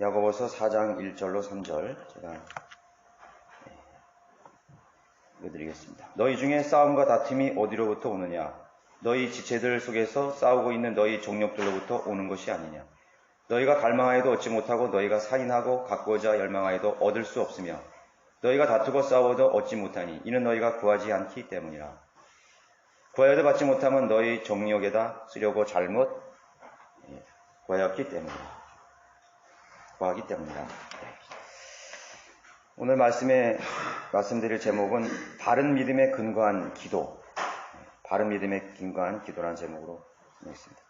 야고보서 4장 1절로 3절 제가 읽어드리겠습니다. 너희 중에 싸움과 다툼이 어디로부터 오느냐? 너희 지체들 속에서 싸우고 있는 너희 종력들로부터 오는 것이 아니냐? 너희가 갈망하여도 얻지 못하고 너희가 살인하고 가꾸고자 열망하여도 얻을 수 없으며 너희가 다투고 싸워도 얻지 못하니 이는 너희가 구하지 않기 때문이라. 구하여도 받지 못하면 너희 종력에다 쓰려고 잘못 구하였기 때문이라. 구하기 때문이라. 오늘 말씀드릴 제목은 바른 믿음에 근거한 기도, 바른 믿음에 근거한 기도라는 제목으로 있습니다.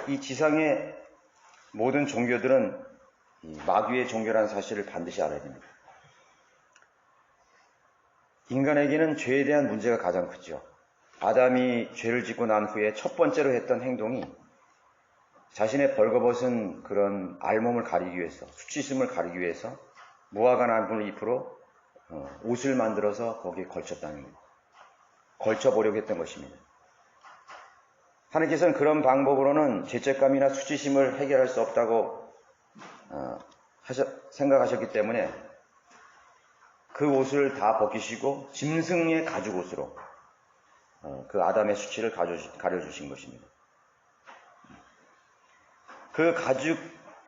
이 지상의 모든 종교들은 마귀의 종교라는 사실을 반드시 알아야 됩니다. 인간에게는 죄에 대한 문제가 가장 크죠. 아담이 죄를 짓고 난 후에 첫 번째로 했던 행동이 자신의 벌거벗은 그런 알몸을 가리기 위해서, 수치심을 가리기 위해서 무화과 나무를 잎으로 옷을 만들어서 거기에 걸쳤다는 겁니다. 걸쳐보려고 했던 것입니다. 하나님께서는 그런 방법으로는 죄책감이나 수치심을 해결할 수 없다고 생각하셨기 때문에 그 옷을 다 벗기시고 짐승의 가죽 옷으로 그 아담의 수치를 가려주신 것입니다.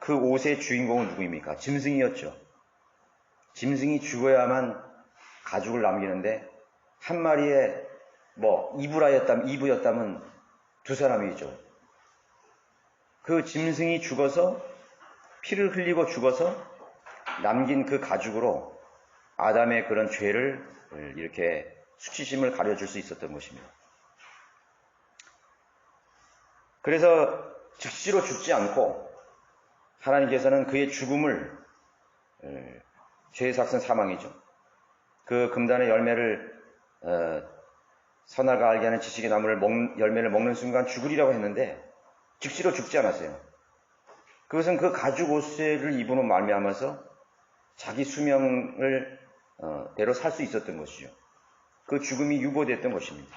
그 옷의 주인공은 누구입니까? 짐승이었죠. 짐승이 죽어야만 가죽을 남기는데 한 마리의 이브였다면 두 사람이죠. 그 짐승이 죽어서 피를 흘리고 죽어서 남긴 그 가죽으로 아담의 그런 죄를 이렇게 수치심을 가려줄 수 있었던 것입니다. 그래서 즉시로 죽지 않고 하나님께서는 그의 죽음을 죄의 삭은 사망이죠. 그 금단의 열매를 선악과 알게 하는 지식의 나무를 열매를 먹는 순간 죽으리라고 했는데 즉시로 죽지 않았어요. 그것은 그 가죽 옷을 입은 말미암아서 자기 수명을 대로 살 수 있었던 것이죠. 그 죽음이 유보됐던 것입니다.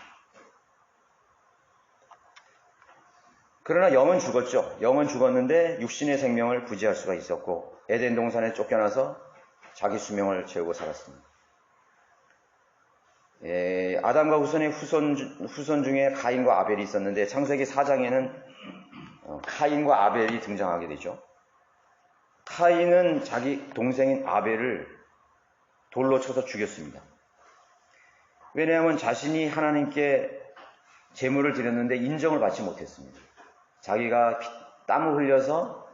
그러나 영은 죽었죠. 영은 죽었는데 육신의 생명을 구제할 수가 있었고 에덴 동산에 쫓겨나서 자기 수명을 채우고 살았습니다. 아담과 후손의 후손 중에 가인과 아벨이 있었는데 창세기 4장에는 카인과 아벨이 등장하게 되죠. 카인은 자기 동생인 아벨을 돌로 쳐서 죽였습니다. 왜냐하면 자신이 하나님께 제물을 드렸는데 인정을 받지 못했습니다. 자기가 땀을 흘려서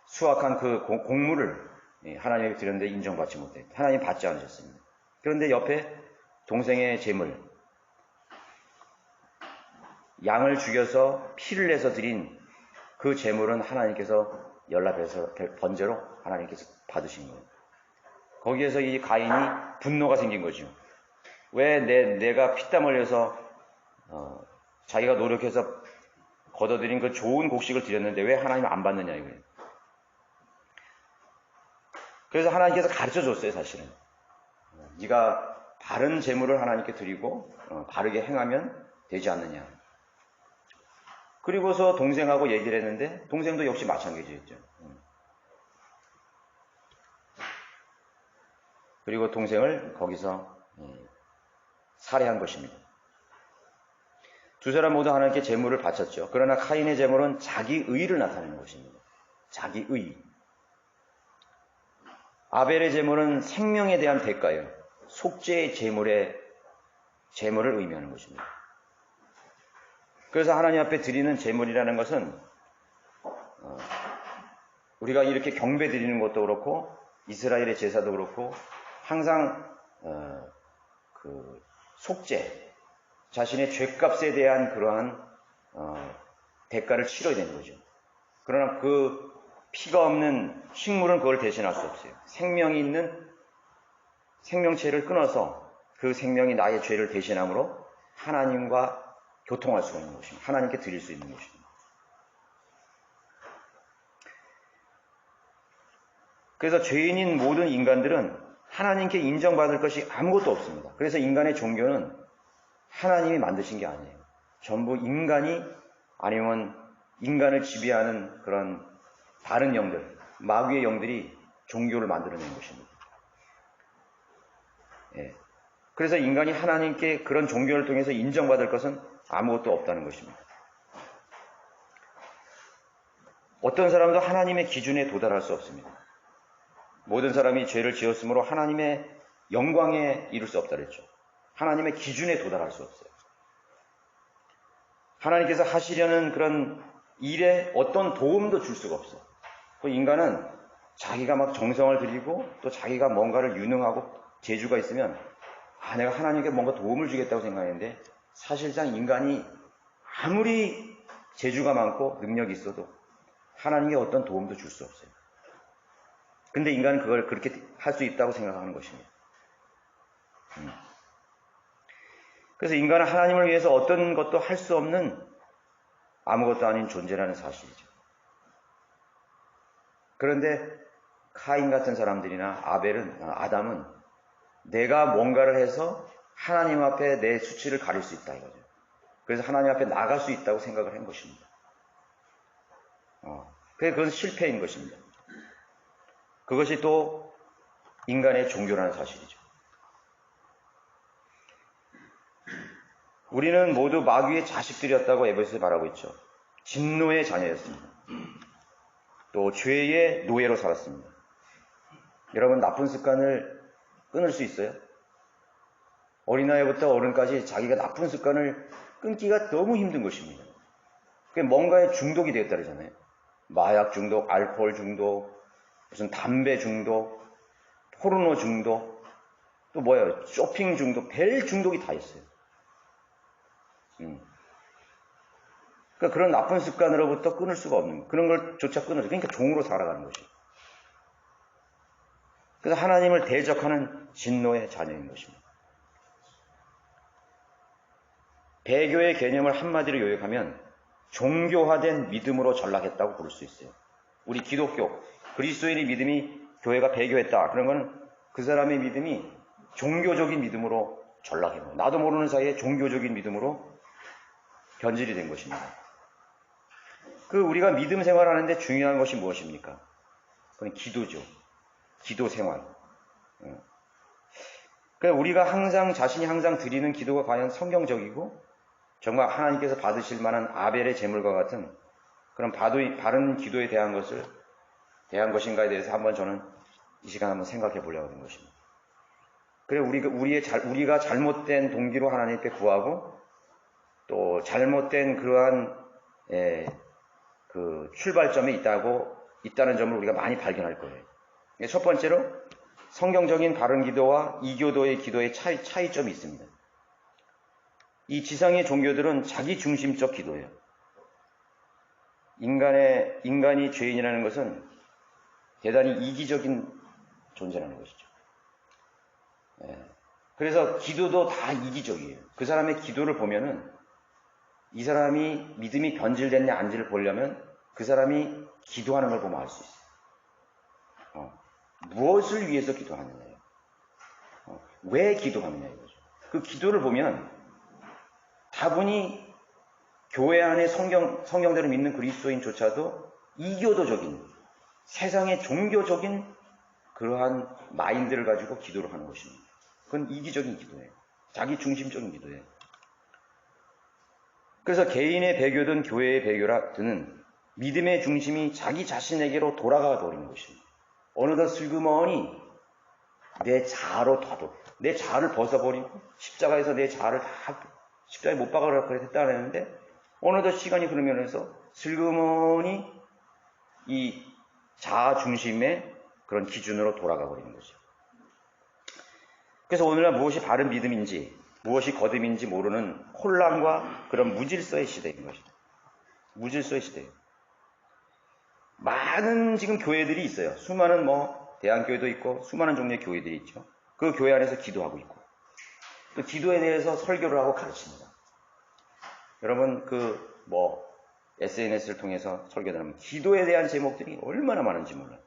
수확한 그 곡물을 하나님께 드렸는데 인정받지 못했다. 하나님 받지 않으셨습니다. 그런데 옆에 동생의 제물, 양을 죽여서 피를 내서 드린 그 제물은 하나님께서 연락해서 번제로 하나님께서 받으신 거예요. 거기에서 이 가인이 분노가 생긴 거죠. 왜 내가 피땀 흘려서 자기가 노력해서 걷어들인 그 좋은 곡식을 드렸는데 왜 하나님은 안 받느냐 이거예요. 그래서 하나님께서 가르쳐 줬어요, 사실은. 네가 바른 제물을 하나님께 드리고 바르게 행하면 되지 않느냐. 그리고서 동생하고 얘기를 했는데 동생도 역시 마찬가지였죠. 그리고 동생을 거기서 살해한 것입니다. 두 사람 모두 하나님께 제물을 바쳤죠. 그러나 카인의 제물은 자기 의를 나타내는 것입니다. 자기 의. 아벨의 제물은 생명에 대한 대가예요. 속죄의 제물을 의미하는 것입니다. 그래서 하나님 앞에 드리는 제물이라는 것은 우리가 이렇게 경배 드리는 것도 그렇고 이스라엘의 제사도 그렇고 항상 그 속죄, 자신의 죄값에 대한 그러한 대가를 치러야 되는 거죠. 그러나 그 피가 없는 식물은 그걸 대신할 수 없어요. 생명이 있는 생명체를 끊어서 그 생명이 나의 죄를 대신함으로 하나님과 교통할 수가 있는 것입니다. 하나님께 드릴 수 있는 것입니다. 그래서 죄인인 모든 인간들은 하나님께 인정받을 것이 아무것도 없습니다. 그래서 인간의 종교는 하나님이 만드신 게 아니에요. 전부 인간이 아니면 인간을 지배하는 그런 다른 영들, 마귀의 영들이 종교를 만들어낸 것입니다. 예. 그래서 인간이 하나님께 그런 종교를 통해서 인정받을 것은 아무것도 없다는 것입니다. 어떤 사람도 하나님의 기준에 도달할 수 없습니다. 모든 사람이 죄를 지었으므로 하나님의 영광에 이룰 수 없다 그랬죠. 하나님의 기준에 도달할 수 없어요. 하나님께서 하시려는 그런 일에 어떤 도움도 줄 수가 없어요. 그 인간은 자기가 막 정성을 들이고 또 자기가 뭔가를 유능하고 재주가 있으면 내가 하나님께 뭔가 도움을 주겠다고 생각했는데 사실상 인간이 아무리 재주가 많고 능력이 있어도 하나님께 어떤 도움도 줄 수 없어요. 근데 인간은 그걸 그렇게 할 수 있다고 생각하는 것입니다. 그래서 인간은 하나님을 위해서 어떤 것도 할 수 없는 아무것도 아닌 존재라는 사실이죠. 그런데 카인 같은 사람들이나 아담은 내가 뭔가를 해서 하나님 앞에 내 수치를 가릴 수 있다 이거죠. 그래서 하나님 앞에 나갈 수 있다고 생각을 한 것입니다. 그건 실패인 것입니다. 그것이 또 인간의 종교라는 사실이죠. 우리는 모두 마귀의 자식들이었다고 에베소서에 말하고 있죠. 진노의 자녀였습니다. 또 죄의 노예로 살았습니다. 여러분 나쁜 습관을 끊을 수 있어요? 어린아이부터 어른까지 자기가 나쁜 습관을 끊기가 너무 힘든 것입니다. 그게 뭔가에 중독이 되었다 그러잖아요. 마약 중독, 알코올 중독, 무슨 담배 중독, 포르노 중독, 또 뭐예요? 쇼핑 중독, 별 중독이 다 있어요. 그러니까 그런 나쁜 습관으로부터 끊을 수가 없는 거예요. 그런 걸 조차 끊어서 그러니까 종으로 살아가는 것이에요. 그래서 하나님을 대적하는 진노의 자녀인 것입니다. 배교의 개념을 한마디로 요약하면 종교화된 믿음으로 전락했다고 부를 수 있어요. 우리 기독교, 그리스도인의 믿음이 교회가 배교했다. 그런 거는 그 사람의 믿음이 종교적인 믿음으로 전락한 거예요. 나도 모르는 사이에 종교적인 믿음으로 변질이 된 것입니다. 우리가 믿음 생활하는데 중요한 것이 무엇입니까? 그건 기도죠. 기도 생활. 그러니까 우리가 자신이 항상 드리는 기도가 과연 성경적이고 정말 하나님께서 받으실 만한 아벨의 제물과 같은 그런 바른 기도에 대한 것인가에 대해서 한번 저는 이 시간 한번 생각해 보려고 하는 것입니다. 그래 우리가 잘못된 동기로 하나님께 구하고 또 잘못된 그러한 그 출발점에 있다는 점을 우리가 많이 발견할 거예요. 첫 번째로 성경적인 바른 기도와 이교도의 기도의 차이점이 있습니다. 이 지상의 종교들은 자기 중심적 기도예요. 인간이 죄인이라는 것은 대단히 이기적인 존재라는 것이죠. 그래서 기도도 다 이기적이에요. 그 사람의 기도를 보면은 이 사람이 믿음이 변질됐냐 안지를 보려면 그 사람이 기도하는 걸 보면 알 수 있어요. 무엇을 위해서 기도하느냐요. 왜 기도하느냐 이거죠. 그 기도를 보면 다분히 교회 안에 성경대로 믿는 그리스도인조차도 이교도적인 세상의 종교적인 그러한 마인드를 가지고 기도를 하는 것입니다. 그건 이기적인 기도예요. 자기 중심적인 기도예요. 그래서 개인의 배교든 교회의 배교라든 믿음의 중심이 자기 자신에게로 돌아가 버리는 것입니다. 어느덧 슬그머니 내 자아로 내 자아를 벗어버리고 십자가에서 내 자아를 다 십자가에 못 박아라 그랬다 그랬는데 어느덧 시간이 흐르면서 슬그머니 이 자아 중심의 그런 기준으로 돌아가 버리는 거죠. 그래서 오늘날 무엇이 바른 믿음인지 무엇이 거듭인지 모르는 혼란과 그런 무질서의 시대인 것입니다. 무질서의 시대예요. 많은 지금 교회들이 있어요. 수많은 대안교회도 있고 수많은 종류의 교회들이 있죠. 그 교회 안에서 기도하고 있고 그 기도에 대해서 설교를 하고 가르칩니다. 여러분 SNS를 통해서 설교를 하면 기도에 대한 제목들이 얼마나 많은지 몰라요.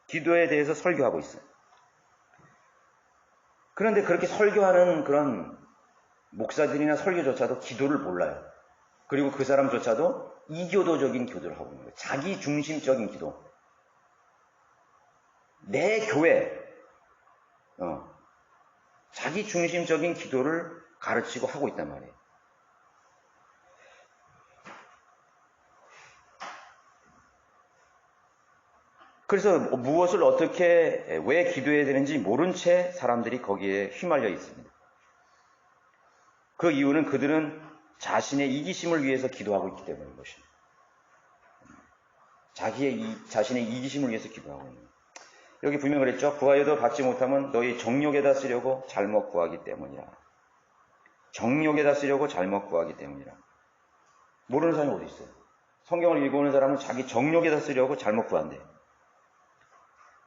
기도에 대해서 설교하고 있어요. 그런데 그렇게 설교하는 그런 목사들이나 설교조차도 기도를 몰라요. 그리고 그 사람조차도 이교도적인 기도를 하고 있는 거예요. 자기 중심적인 기도. 내 교회, 자기 중심적인 기도를 가르치고 하고 있단 말이에요. 그래서 무엇을 어떻게 왜 기도해야 되는지 모른 채 사람들이 거기에 휘말려 있습니다. 그 이유는 그들은 자신의 이기심을 위해서 기도하고 있기 때문인 것입니다. 자신의 이기심을 위해서 기도하고 있는 거예요. 여기 분명 그랬죠. 구하여도 받지 못하면 너희 정욕에다 쓰려고 잘못 구하기 때문이라. 정욕에다 쓰려고 잘못 구하기 때문이라. 모르는 사람이 어디 있어요? 성경을 읽어오는 사람은 자기 정욕에다 쓰려고 잘못 구한대.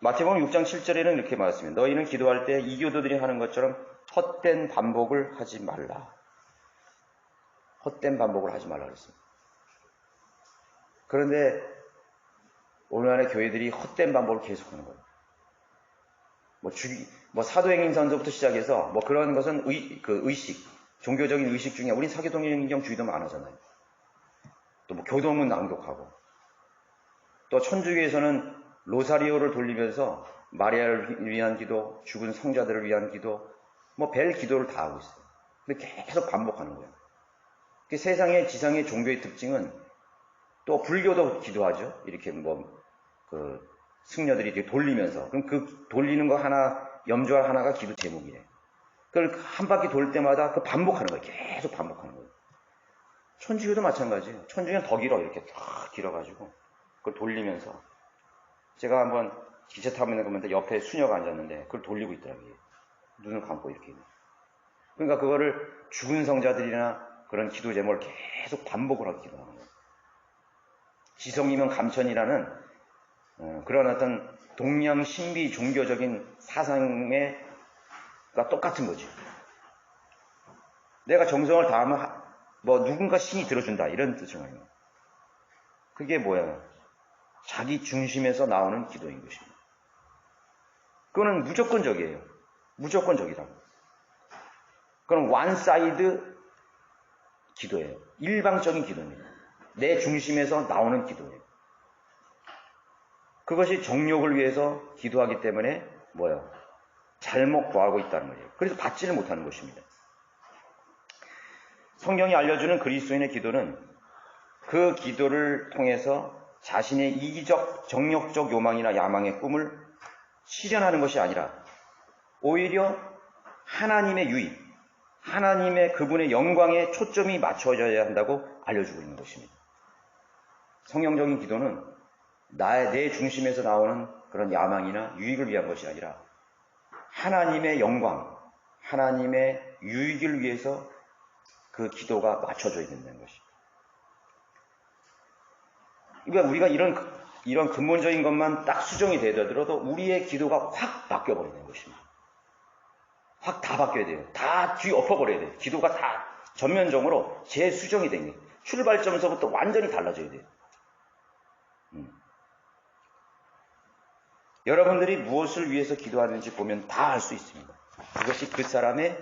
마태복음 6장 7절에는 이렇게 말했습니다. 너희는 기도할 때 이교도들이 하는 것처럼 헛된 반복을 하지 말라. 헛된 반복을 하지 말라 그랬습니다. 그런데 오늘날의 교회들이 헛된 반복을 계속하는 거예요. 사도행전서부터 시작해서 그런 것은 의식, 종교적인 의식 중에 우린 사교동행정주의도 안 하잖아요. 또 교도문 낭독하고 또 천주교에서는 로사리오를 돌리면서 마리아를 위한 기도, 죽은 성자들을 위한 기도, 별 기도를 다 하고 있어요. 근데 계속 반복하는 거예요. 세상의 지상의 종교의 특징은 또 불교도 기도하죠. 이렇게 승려들이 이렇게 돌리면서. 그럼 그 돌리는 거 하나, 염주할 하나가 기도 제목이래. 그걸 한 바퀴 돌 때마다 반복하는 거예요. 계속 반복하는 거예요. 천주교도 마찬가지예요. 천주교는 더 길어. 이렇게 다 길어가지고. 그걸 돌리면서. 제가 한번 기차 타고 있는 거 보면 옆에 수녀가 앉았는데 그걸 돌리고 있더라고요. 눈을 감고 이렇게. 그러니까 그거를 죽은 성자들이나 그런 기도 제목을 계속 반복을 하고 기도하는 거예요. 지성이면 감천이라는 그런 어떤 동양 신비 종교적인 사상과 똑같은 거지. 내가 정성을 다하면 누군가 신이 들어준다 이런 뜻이에요. 그게 뭐예요? 자기 중심에서 나오는 기도인 것입니다. 그거는 무조건적이에요. 무조건적이라고. 그건 원사이드 기도예요. 일방적인 기도입니다. 내 중심에서 나오는 기도예요. 그것이 정욕을 위해서 기도하기 때문에 잘못 구하고 있다는 거예요. 그래서 받지를 못하는 것입니다. 성경이 알려주는 그리스도인의 기도는 그 기도를 통해서 자신의 이기적, 정욕적 요망이나 야망의 꿈을 실현하는 것이 아니라 오히려 하나님의 유익, 하나님의 그분의 영광에 초점이 맞춰져야 한다고 알려주고 있는 것입니다. 성경적인 기도는 내 중심에서 나오는 그런 야망이나 유익을 위한 것이 아니라 하나님의 영광, 하나님의 유익을 위해서 그 기도가 맞춰져 있는 것입니다. 그러니까 우리가 이런 근본적인 것만 딱 수정이 되더라도 우리의 기도가 확 바뀌어버리는 것입니다. 확 다 바뀌어야 돼요. 다 뒤엎어버려야 돼요. 기도가 다 전면적으로 재수정이 된 거예요. 출발점에서부터 완전히 달라져야 돼요. 여러분들이 무엇을 위해서 기도하는지 보면 다 알 수 있습니다. 그것이 그 사람의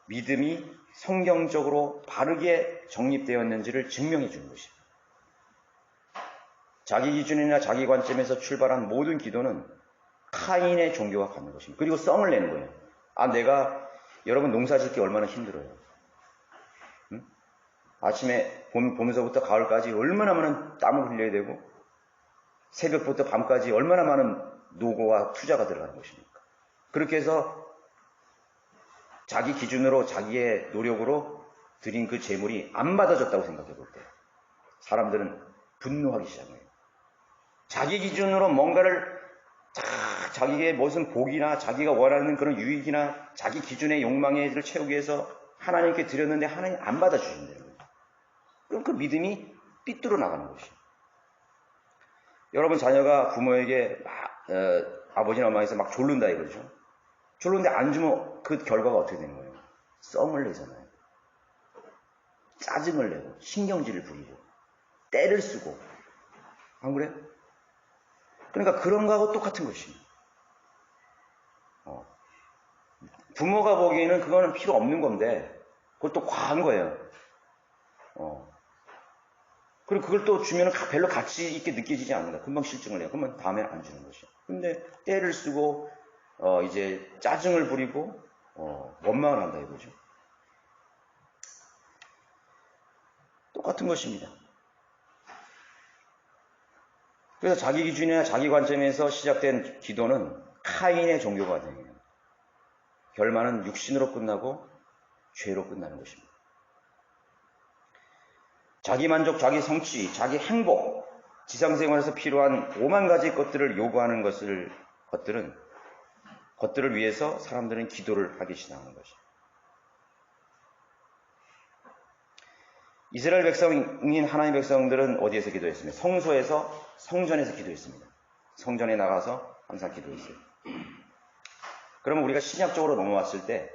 믿음이 성경적으로 바르게 정립되었는지를 증명해 주는 것입니다. 자기 기준이나 자기 관점에서 출발한 모든 기도는 카인의 종교와 같은 것입니다. 그리고 썽을 내는 거예요. 여러분 농사 짓기 얼마나 힘들어요. 아침에 봄서부터 가을까지 얼마나 많은 땀을 흘려야 되고 새벽부터 밤까지 얼마나 많은 노고와 투자가 들어가는 것입니까? 그렇게 해서 자기 기준으로 자기의 노력으로 드린 그 재물이 안 받아졌다고 생각해 볼 때 사람들은 분노하기 시작해요. 자기 기준으로 뭔가를 자기의 무슨 복이나 자기가 원하는 그런 유익이나 자기 기준의 욕망을 채우기 위해서 하나님께 드렸는데 하나님 안 받아주신다는 거예요. 그럼 그 믿음이 삐뚤어 나가는 것이에요. 여러분 자녀가 부모에게 아버지나 엄마에서 막 졸른다 이거죠. 졸른데 안 주면 그 결과가 어떻게 되는 거예요? 썽을 내잖아요. 짜증을 내고 신경질을 부리고 때를 쓰고 안 그래요? 그러니까 그런 거하고 똑같은 것입니다. 부모가 보기에는 그거는 필요 없는 건데 그것도 과한 거예요. 그리고 그걸 또 주면은 별로 가치 있게 느껴지지 않는다. 금방 실증을 해요. 그러면 다음에 안 주는 것이요. 근데 때를 쓰고 이제 짜증을 부리고 원망을 한다 이거죠. 똑같은 것입니다. 그래서 자기 기준이나 자기 관점에서 시작된 기도는 카인의 종교가 되는 결말은 육신으로 끝나고 죄로 끝나는 것입니다. 자기 만족, 자기 성취, 자기 행복, 지상생활에서 필요한 5만 가지 것들을 요구하는 것들을 위해서 사람들은 기도를 하기 시작하는 것입니다. 이스라엘 백성인 하나님 백성들은 어디에서 기도했습니까? 성전에서 기도했습니다. 성전에 나가서 항상 기도했어요. 그러면 우리가 신약적으로 넘어왔을 때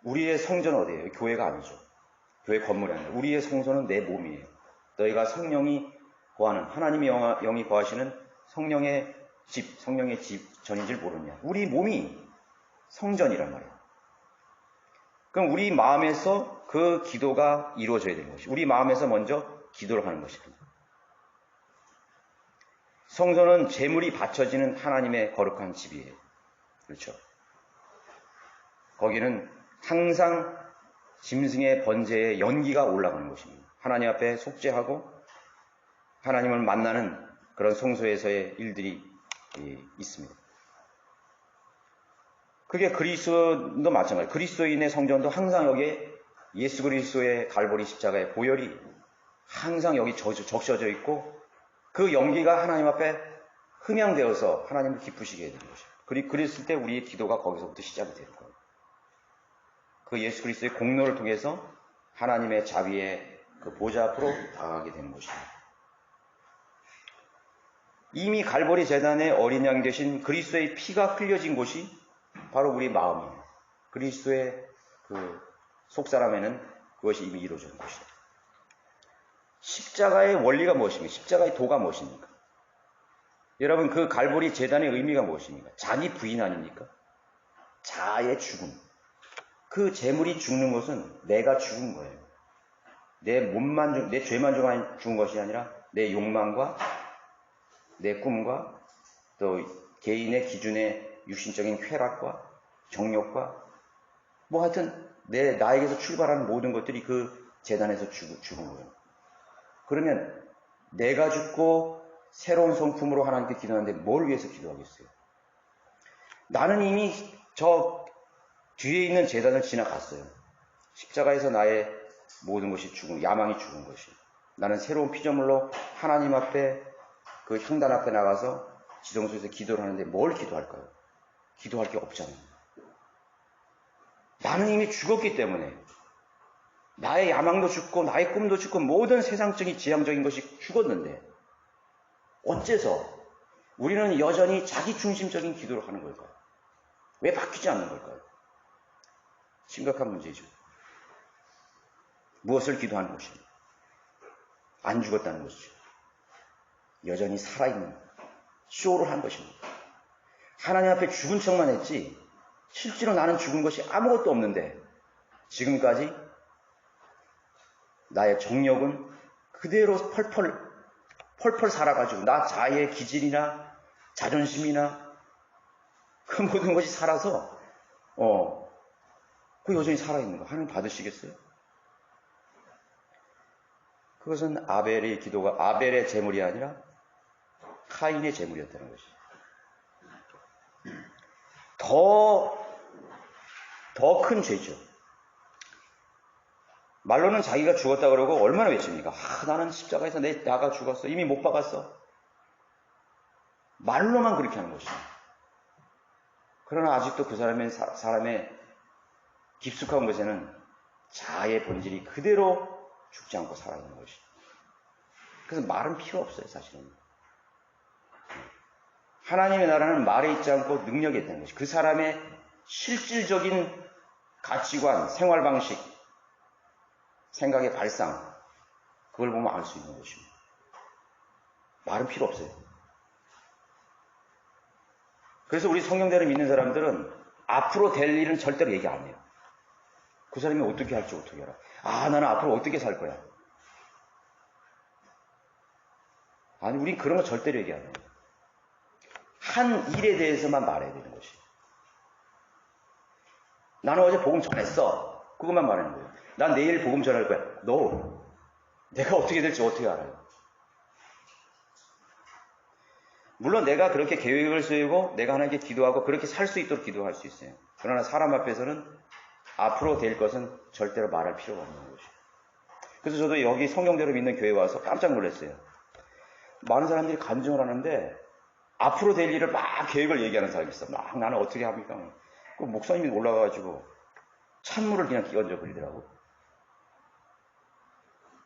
우리의 성전은 어디예요? 교회가 아니죠. 교회 건물이 아니에요. 우리의 성전은 내 몸이에요. 너희가 성령이 거하는 하나님의 영이 거하시는 성령의 집 전인 줄 모르냐. 우리 몸이 성전이란 말이에요. 그럼 우리 마음에서 그 기도가 이루어져야 되는 것이 우리 마음에서 먼저 기도를 하는 것입니다. 성전은 제물이 바쳐지는 하나님의 거룩한 집이에요. 그렇죠. 거기는 항상 짐승의 번제에 연기가 올라가는 것입니다. 하나님 앞에 속죄하고 하나님을 만나는 그런 성소에서의 일들이 있습니다. 그게 그리스도도 마찬가지예요. 그리스도인의 성전도 항상 여기에 예수 그리스도의 갈보리 십자가의 보혈이 항상 여기 적셔져 있고 그 연기가 하나님 앞에 흠양되어서 하나님을 기쁘시게 해야 되는 것이에요. 그랬을 때 우리의 기도가 거기서부터 시작이 되는 거예요. 그 예수 그리스도의 공로를 통해서 하나님의 자비의 그 보좌 앞으로 다가가게 되는 것입니다. 이미 갈보리 제단의 어린 양 되신 그리스도의 피가 흘려진 곳이 바로 우리 마음이에요. 그리스도의 그 속사람에는 그것이 이미 이루어진 것이에요. 십자가의 원리가 무엇입니까? 십자가의 도가 무엇입니까? 여러분 그 갈보리 제단의 의미가 무엇입니까? 자기 부인 아닙니까? 자아의 죽음. 그 재물이 죽는 것은 내가 죽은 거예요. 내 죄만 죽은 것이 아니라 내 욕망과 내 꿈과 또 개인의 기준의 육신적인 쾌락과 정욕과 뭐 하여튼 나에게서 출발하는 모든 것들이 그 재단에서 죽은 거예요. 그러면 내가 죽고 새로운 성품으로 하나님께 기도하는데 뭘 위해서 기도하겠어요? 나는 이미 저 뒤에 있는 재단을 지나갔어요. 십자가에서 나의 모든 것이 야망이 죽은 것이. 나는 새로운 피조물로 하나님 앞에 그 향단 앞에 나가서 지성소에서 기도를 하는데 뭘 기도할까요? 기도할 게 없잖아요. 나는 이미 죽었기 때문에 나의 야망도 죽고 나의 꿈도 죽고 모든 세상적인 지향적인 것이 죽었는데 어째서 우리는 여전히 자기 중심적인 기도를 하는 걸까요? 왜 바뀌지 않는 걸까요? 심각한 문제죠. 무엇을 기도하는 것입니까? 안 죽었다는 것이죠. 여전히 살아있는 쇼를 한 것입니다. 하나님 앞에 죽은 척만 했지 실제로 나는 죽은 것이 아무것도 없는데 지금까지 나의 정력은 그대로 펄펄 살아가지고 나 자의 기질이나 자존심이나 그 모든 것이 살아서 그 여전히 살아있는 거 하나님 받으시겠어요? 그것은 아벨의 재물이 아니라 카인의 재물이었다는 것이죠. 더 큰 죄죠. 말로는 자기가 죽었다 그러고 얼마나 외칩니까? 나는 십자가에서 나가 죽었어. 이미 못 박았어. 말로만 그렇게 하는 것이죠. 그러나 아직도 그 사람의 깊숙한 것에는 자아의 본질이 그대로 죽지 않고 살아있는 것이죠. 그래서 말은 필요 없어요, 사실은. 하나님의 나라는 말에 있지 않고 능력에 있다는 것이죠. 그 사람의 실질적인 가치관, 생활 방식, 생각의 발상, 그걸 보면 알 수 있는 것입니다. 말은 필요 없어요. 그래서 우리 성경대로 믿는 사람들은 앞으로 될 일은 절대로 얘기 안 해요. 그 사람이 어떻게 할지 어떻게 알아. 나는 앞으로 어떻게 살 거야. 아니, 우린 그런 거 절대로 얘기 안 해요. 한 일에 대해서만 말해야 되는 것이. 나는 어제 복음 전했어. 그것만 말하는 거예요. 난 내일 복음 전할 거야. 너, 내가 어떻게 될지 어떻게 알아요? 물론 내가 그렇게 계획을 세우고 내가 하나님께 기도하고 그렇게 살 수 있도록 기도할 수 있어요. 그러나 사람 앞에서는 앞으로 될 것은 절대로 말할 필요가 없는 것이에요. 그래서 저도 여기 성경대로 믿는 교회에 와서 깜짝 놀랐어요. 많은 사람들이 간증을 하는데 앞으로 될 일을 막 계획을 얘기하는 사람이 있어. 막 나는 어떻게 합니까? 그 목사님이 올라가가지고 찬물을 그냥 끼얹어 버리더라고.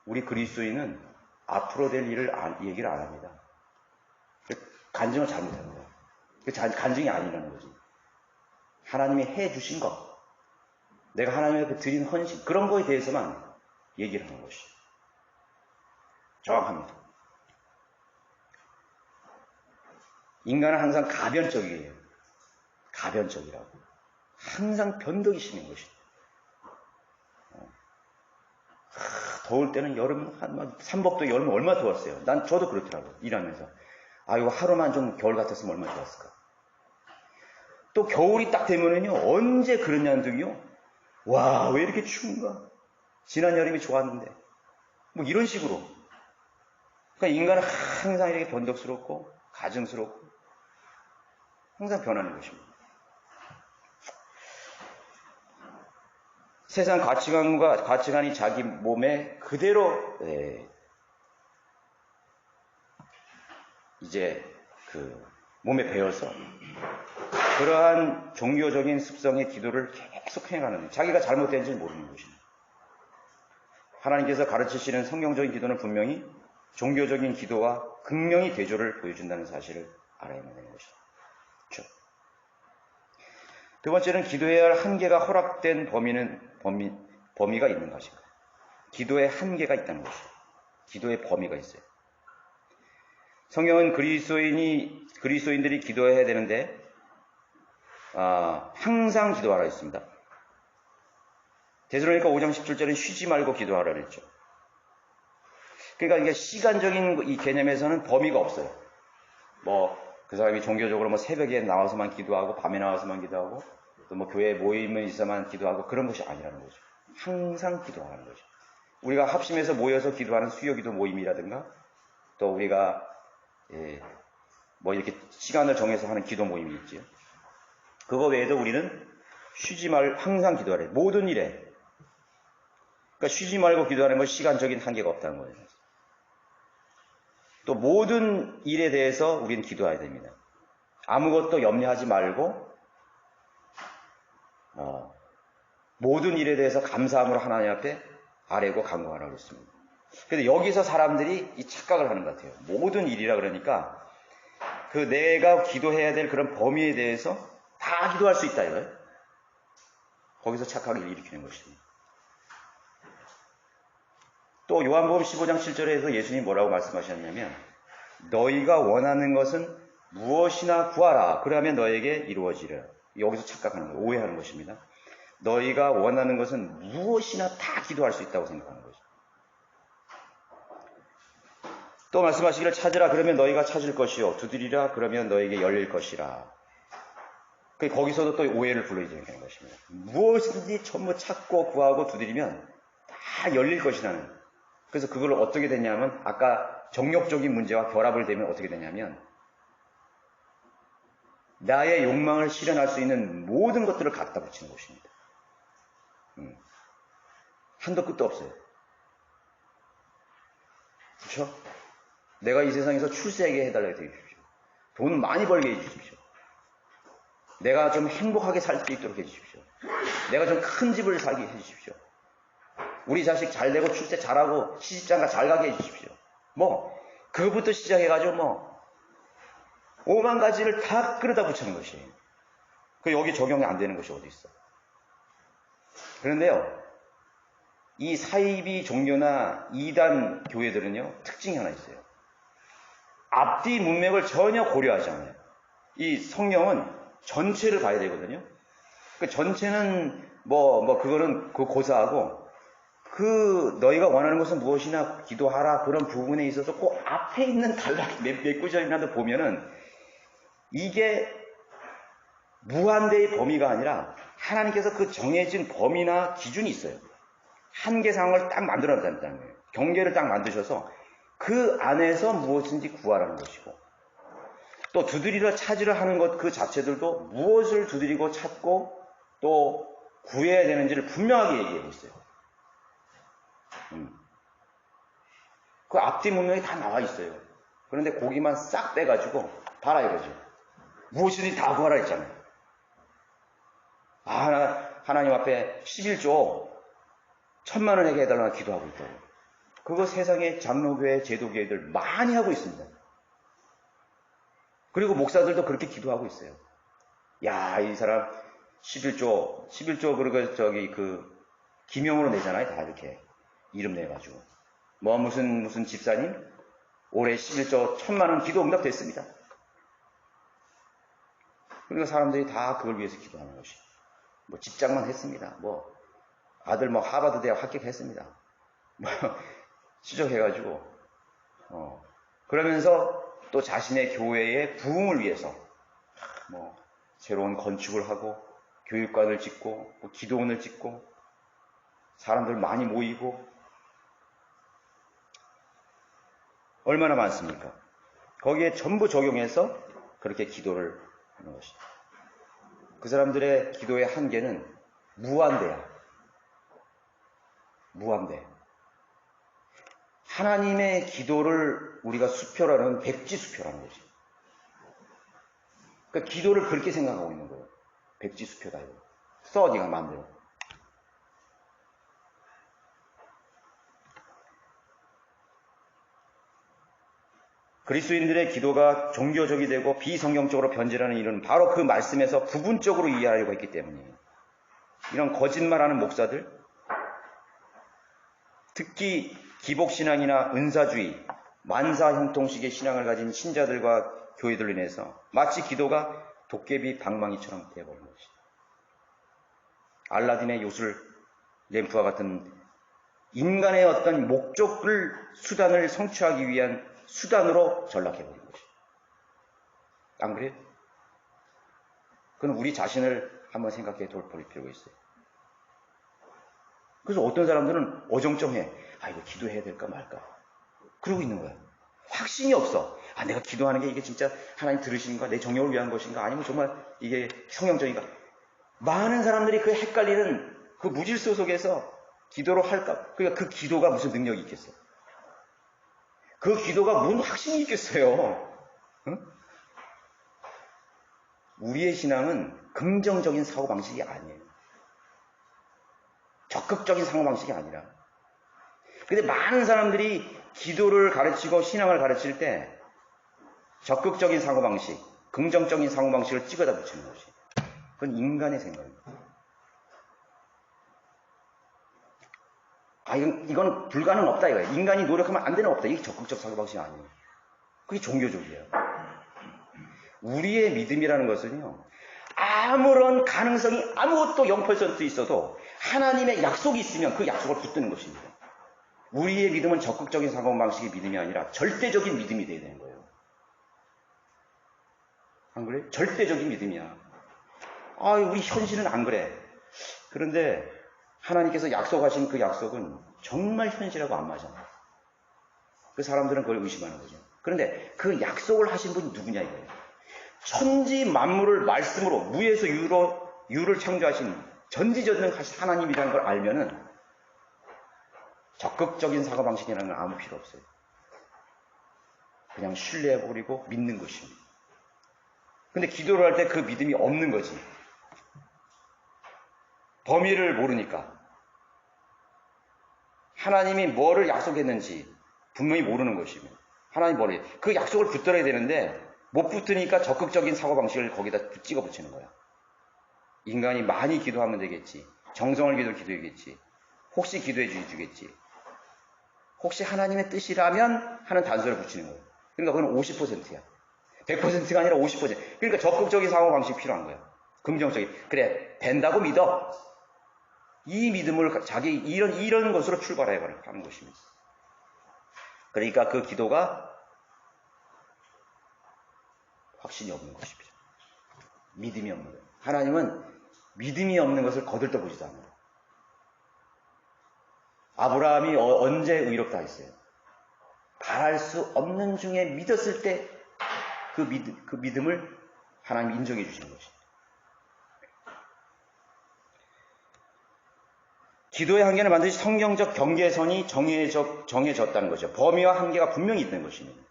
우리 그리스도인은 앞으로 될 일을 얘기를 안 합니다. 간증을 잘못하는 거야. 간증이 아니라는 거지. 하나님이 해주신 것, 내가 하나님에게 드린 헌신, 그런 거에 대해서만 얘기를 하는 것이 정확합니다. 인간은 항상 가변적이에요. 가변적이라고. 항상 변덕이 심한 것이. 더울 때는 여름, 삼복도 여름 얼마나 더웠어요. 저도 그렇더라고요. 일하면서. 이거 하루만 좀 겨울 같았으면 얼마나 좋았을까. 또 겨울이 딱 되면은요, 언제 그러냐는 등이요. 와, 왜 이렇게 추운가? 지난 여름이 좋았는데. 뭐 이런 식으로. 그러니까 인간은 항상 이렇게 변덕스럽고, 가증스럽고, 항상 변하는 것입니다. 세상 가치관이 자기 몸에 그대로, 이제 몸에 배어서 그러한 종교적인 습성의 기도를 계속 행하는, 자기가 잘못된지 모르는 것입니다. 하나님께서 가르치시는 성경적인 기도는 분명히 종교적인 기도와 극명히 대조를 보여준다는 사실을 알아야만 되는 것이죠. 그렇죠? 두 번째는 기도해야 할 한계가 허락된 범위가 있는 것입니다. 기도에 한계가 있다는 것이죠. 기도의 범위가 있어요. 성경은 그리스도인들이 기도해야 되는데 항상 기도하라 했습니다. 데살로니가 5장 17절은 쉬지 말고 기도하라 그랬죠. 그러니까 이게 시간적인 이 개념에서는 범위가 없어요. 그 사람이 종교적으로 새벽에 나와서만 기도하고 밤에 나와서만 기도하고 또 교회 모임에 있어만 기도하고 그런 것이 아니라는 거죠. 항상 기도하는 거죠. 우리가 합심해서 모여서 기도하는 수요기도 모임이라든가 또 우리가 이렇게 시간을 정해서 하는 기도 모임이 있죠. 그거 외에도 우리는 항상 기도하래. 모든 일에. 그러니까 쉬지 말고 기도하는 건 시간적인 한계가 없다는 거예요. 또 모든 일에 대해서 우리는 기도해야 됩니다. 아무것도 염려하지 말고 모든 일에 대해서 감사함으로 하나님 앞에 아뢰고 간구하라고 했습니다. 그런데 여기서 사람들이 이 착각을 하는 것 같아요. 모든 일이라 그러니까 내가 기도해야 될 그런 범위에 대해서 다 기도할 수 있다 이거예요. 거기서 착각을 일으키는 것입니다. 또 요한복음 15장 7절에서 예수님이 뭐라고 말씀하셨냐면 너희가 원하는 것은 무엇이나 구하라. 그러면 너에게 이루어지리라. 여기서 착각하는 거예요. 오해하는 것입니다. 너희가 원하는 것은 무엇이나 다 기도할 수 있다고 생각하는 거죠. 또 말씀하시기를 찾으라 그러면 너희가 찾을 것이요 두드리라 그러면 너에게 열릴 것이라. 거기서도 또 오해를 불러일으키는 것입니다. 무엇이든지 전부 찾고 구하고 두드리면 다 열릴 것이라는. 그래서 그걸 어떻게 되냐면 아까 정욕적인 문제와 결합을 되면 어떻게 되냐면 나의 욕망을 실현할 수 있는 모든 것들을 갖다 붙이는 것입니다. 한도 끝도 없어요. 그렇죠? 내가 이 세상에서 출세하게 해달라고 해주십시오. 돈 많이 벌게 해주십시오. 내가 좀 행복하게 살 수 있도록 해주십시오. 내가 좀 큰 집을 살게 해주십시오. 우리 자식 잘 되고 출세 잘하고 시집장가 잘 가게 해주십시오. 그것부터 시작해가지고 5만 가지를 다 끌어다 붙이는 것이에요. 여기 적용이 안 되는 것이 어디 있어. 그런데요, 이 사이비 종교나 이단 교회들은요, 특징이 하나 있어요. 앞뒤 문맥을 전혀 고려하지 않아요. 이 성경은 전체를 봐야 되거든요. 전체는 그거는 고사하고 그 너희가 원하는 것은 무엇이나 기도하라 그런 부분에 있어서 꼭 앞에 있는 단락 몇 구절이라도 보면은 이게 무한대의 범위가 아니라 하나님께서 그 정해진 범위나 기준이 있어요. 한계상을 딱 만들어 놨다는 거예요. 경계를 딱 만드셔서 그 안에서 무엇인지 구하라는 것이고, 또 두드리러 찾으려 하는 것 그 자체들도 무엇을 두드리고 찾고 또 구해야 되는지를 분명하게 얘기하고 있어요. 그 앞뒤 문명이 다 나와 있어요. 그런데 고기만 싹 빼가지고 봐라 이거죠. 무엇이든지 다 구하라 했잖아요. 하나님 앞에 11조 1,000,000원에게 해달라고 기도하고 있다고. 그거 세상의 장로교회, 제도교회들 많이 하고 있습니다. 그리고 목사들도 그렇게 기도하고 있어요. 야, 이 사람 11조, 그리고 기명으로 내잖아요. 다 이렇게. 이름 내가지고. 무슨 집사님? 올해 11조 1,000,000원 기도 응답 됐습니다. 그러니까 사람들이 다 그걸 위해서 기도하는 것이. 직장만 했습니다. 아들 하버드 대학 합격했습니다. 취직해가지고. 그러면서 또 자신의 교회의 부흥을 위해서 새로운 건축을 하고 교육관을 짓고 기도원을 짓고 사람들 많이 모이고 얼마나 많습니까? 거기에 전부 적용해서 그렇게 기도를 하는 것이죠. 그 사람들의 기도의 한계는 무한대야. 무한대. 하나님의 기도를 우리가 수표라는 백지수표라는 거지. 그러니까 기도를 그렇게 생각하고 있는 거예요. 백지수표다 이거. 써 네가 마음대로. 그리스도인들의 기도가 종교적이 되고 비성경적으로 변질하는 일은 바로 그 말씀에서 부분적으로 이해하려고 했기 때문이에요. 이런 거짓말하는 목사들, 특히 기복신앙이나 은사주의, 만사형통식의 신앙을 가진 신자들과 교회들로 인해서 마치 기도가 도깨비 방망이처럼 되어버린 것이죠. 알라딘의 요술 램프와 같은 인간의 어떤 수단을 성취하기 위한 수단으로 전락해버린 것이죠. 안 그래요? 그건 우리 자신을 한번 생각해 볼 필요가 있어요. 그래서 어떤 사람들은 어정쩡해. 이거 기도해야 될까 말까. 그러고 있는 거야. 확신이 없어. 내가 기도하는 게 이게 진짜 하나님 들으시는가? 내 정욕을 위한 것인가? 아니면 정말 이게 성경적인가? 많은 사람들이 그 헷갈리는 그 무질서 속에서 기도를 할까? 그러니까 그 기도가 무슨 능력이 있겠어? 그 기도가 무슨 확신이 있겠어요? 응? 우리의 신앙은 긍정적인 사고방식이 아니에요. 적극적인 사고방식이 아니라. 근데 많은 사람들이 기도를 가르치고 신앙을 가르칠 때 적극적인 사고방식, 긍정적인 사고방식을 찍어다 붙이는 것이. 그건 인간의 생각입니다. 이건 불가능 없다 이거예요. 인간이 노력하면 안 되는 없다. 이게 적극적 사고방식이 아니에요. 그게 종교적이에요. 우리의 믿음이라는 것은요, 아무런 가능성이 아무것도 0% 있어도 하나님의 약속이 있으면 그 약속을 붙드는 것입니다. 우리의 믿음은 적극적인 사고방식의 믿음이 아니라 절대적인 믿음이 되어야 되는 거예요. 안 그래? 절대적인 믿음이야. 우리 현실은 안 그래. 그런데 하나님께서 약속하신 그 약속은 정말 현실하고 안 맞아. 그 사람들은 그걸 의심하는 거죠. 그런데 그 약속을 하신 분이 누구냐 이거예요. 천지 만물을 말씀으로 무에서 유를 창조하신 전지전능하신 하나님이라는 걸 알면은 적극적인 사고방식이라는 건 아무 필요 없어요. 그냥 신뢰해버리고 믿는 것입니다. 근데 기도를 할 때 그 믿음이 없는 거지. 범위를 모르니까. 하나님이 뭐를 약속했는지 분명히 모르는 것이며 하나님 뭐를 그 약속을 붙들어야 되는데 못 붙으니까 적극적인 사고방식을 거기다 찍어 붙이는 거야. 인간이 많이 기도하면 되겠지. 정성을 기도해야겠지. 혹시 기도해 주겠지. 혹시 하나님의 뜻이라면 하는 단서를 붙이는 거예요. 그러니까 그건 50%야. 100%가 아니라 50%. 그러니까 적극적인 사고방식이 필요한 거예요. 긍정적인. 그래, 된다고 믿어. 이 믿음을 자기 이런 것으로 출발해 가는 것입니다. 그러니까 그 기도가 확신이 없는 것입니다. 믿음이 없는 거예요. 하나님은 믿음이 없는 것을 거들떠보지도 않아요. 아브라함이 언제 의롭다 했어요? 바랄 수 없는 중에 믿었을 때 그 믿음을 하나님이 인정해 주시는 것입니다. 기도의 한계는 반드시 성경적 경계선이 정해졌다는 거죠. 범위와 한계가 분명히 있는 것입니다.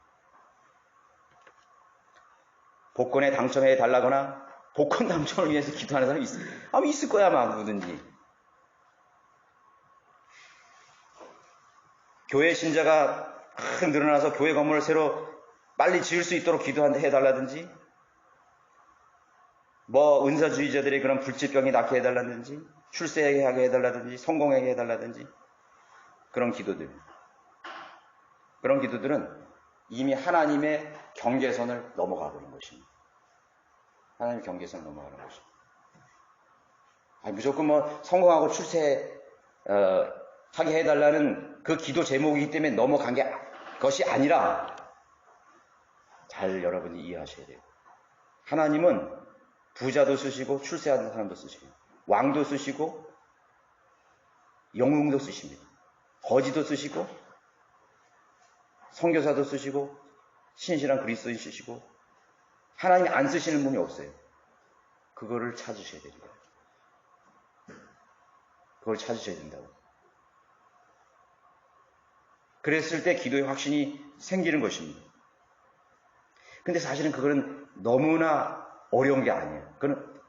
복권에 당첨해 달라거나 복권 당첨을 위해서 기도하는 사람이 있을 거야, 아마 누구든지. 교회 신자가 늘어나서 교회 건물을 새로 빨리 지을 수 있도록 기도해달라든지, 은사주의자들의 그런 불치병이 낫게 해달라든지, 출세하게 해달라든지, 성공하게 해달라든지, 그런 기도들은 이미 하나님의 경계선을 넘어가 버린 것입니다. 하나님의 경계선을 넘어가는 것입니다. 무조건 성공하고 출세하게 해달라는 그 기도 제목이기 때문에 넘어간 것이 아니라, 잘 여러분이 이해하셔야 돼요. 하나님은 부자도 쓰시고 출세하는 사람도 쓰시고 왕도 쓰시고 영웅도 쓰십니다. 거지도 쓰시고 선교사도 쓰시고 신실한 그리스도인 쓰시고 하나님이 안 쓰시는 분이 없어요. 그거를 찾으셔야 됩니다. 그걸 찾으셔야 된다고. 그랬을 때 기도의 확신이 생기는 것입니다. 근데 사실은 그거는 너무나 어려운 게 아니에요. 그건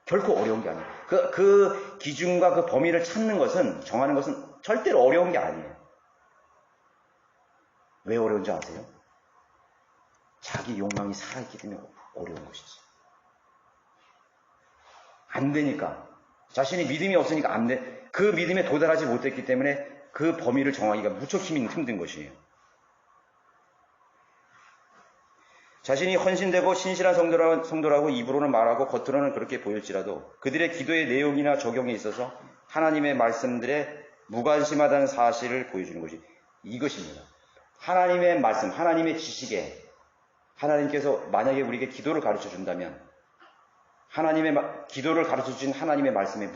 결코 어려운 게 아니에요. 그 기준과 그 범위를 정하는 것은 절대로 어려운 게 아니에요. 왜 어려운지 아세요? 자기 욕망이 살아있기 때문에 어려운 것이지. 안 되니까. 자신이 믿음이 없으니까 안 돼. 그 믿음에 도달하지 못했기 때문에 그 범위를 정하기가 무척 힘든 것이에요. 자신이 헌신되고 신실한 성도라고 입으로는 말하고 겉으로는 그렇게 보일지라도 그들의 기도의 내용이나 적용에 있어서 하나님의 말씀들에 무관심하다는 사실을 보여주는 것이 이것입니다. 하나님의 말씀, 하나님의 지식에 하나님께서 만약에 우리에게 기도를 가르쳐 준다면 기도를 가르쳐 주신 하나님의 말씀에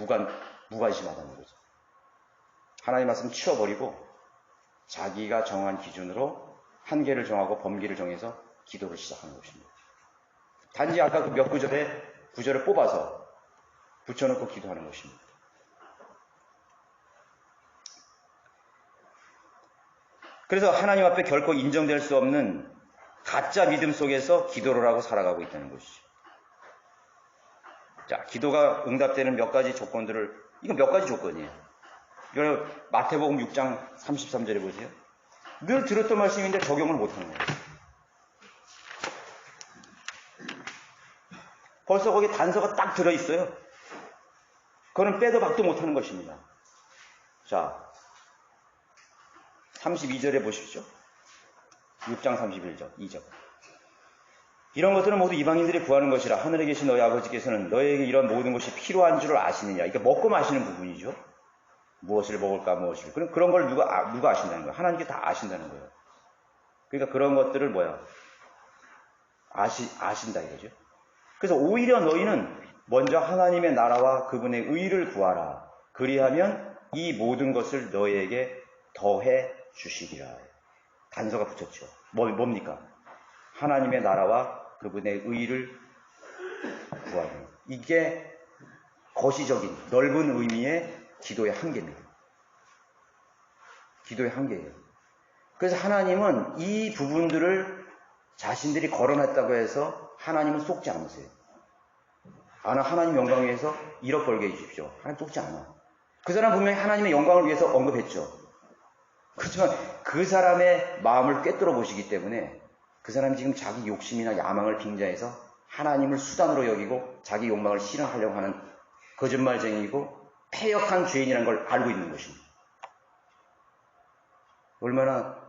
무관심하다는 거죠. 하나님의 말씀 치워버리고 자기가 정한 기준으로 한계를 정하고 범기를 정해서 기도를 시작하는 것입니다. 단지 아까 그 몇 구절을 뽑아서 붙여놓고 기도하는 것입니다. 그래서 하나님 앞에 결코 인정될 수 없는 가짜 믿음 속에서 기도를 하고 살아가고 있다는 것이죠. 자, 기도가 응답되는 몇 가지 조건들을, 이건 몇 가지 조건이에요. 이걸 마태복음 6장 33절에 보세요. 늘 들었던 말씀인데 적용을 못하는 거예요. 벌써 거기 단서가 딱 들어있어요. 그거는 빼도 박도 못하는 것입니다. 자, 32절에 보십시오. 6장 31절, 2절. 이런 것들은 모두 이방인들이 구하는 것이라 하늘에 계신 너희 아버지께서는 너희에게 이런 모든 것이 필요한 줄을 아시느냐. 이게 먹고 마시는 부분이죠. 무엇을 먹을까, 무엇을. 그런 걸 누가 아신다는 거예요? 하나님께 다 아신다는 거예요. 그러니까 그런 것들을 아신다 이거죠. 그래서 오히려 너희는 먼저 하나님의 나라와 그분의 의를 구하라. 그리하면 이 모든 것을 너희에게 더해 주시리라. 단서가 붙였죠. 뭡니까? 하나님의 나라와 그분의 의를 구하는. 이게 거시적인 넓은 의미의 기도의 한계입니다. 기도의 한계예요. 그래서 하나님은 이 부분들을 자신들이 거론했다고 해서 하나님은 속지 않으세요. 하나님 영광을 위해서 1억 벌게 해주십시오. 하나님 속지 않아. 그 사람 분명히 하나님의 영광을 위해서 언급했죠. 그렇지만 그 사람의 마음을 꿰뚫어 보시기 때문에 그 사람이 지금 자기 욕심이나 야망을 빙자해서 하나님을 수단으로 여기고 자기 욕망을 실현하려고 하는 거짓말쟁이고 패역한 죄인이라는 걸 알고 있는 것입니다. 얼마나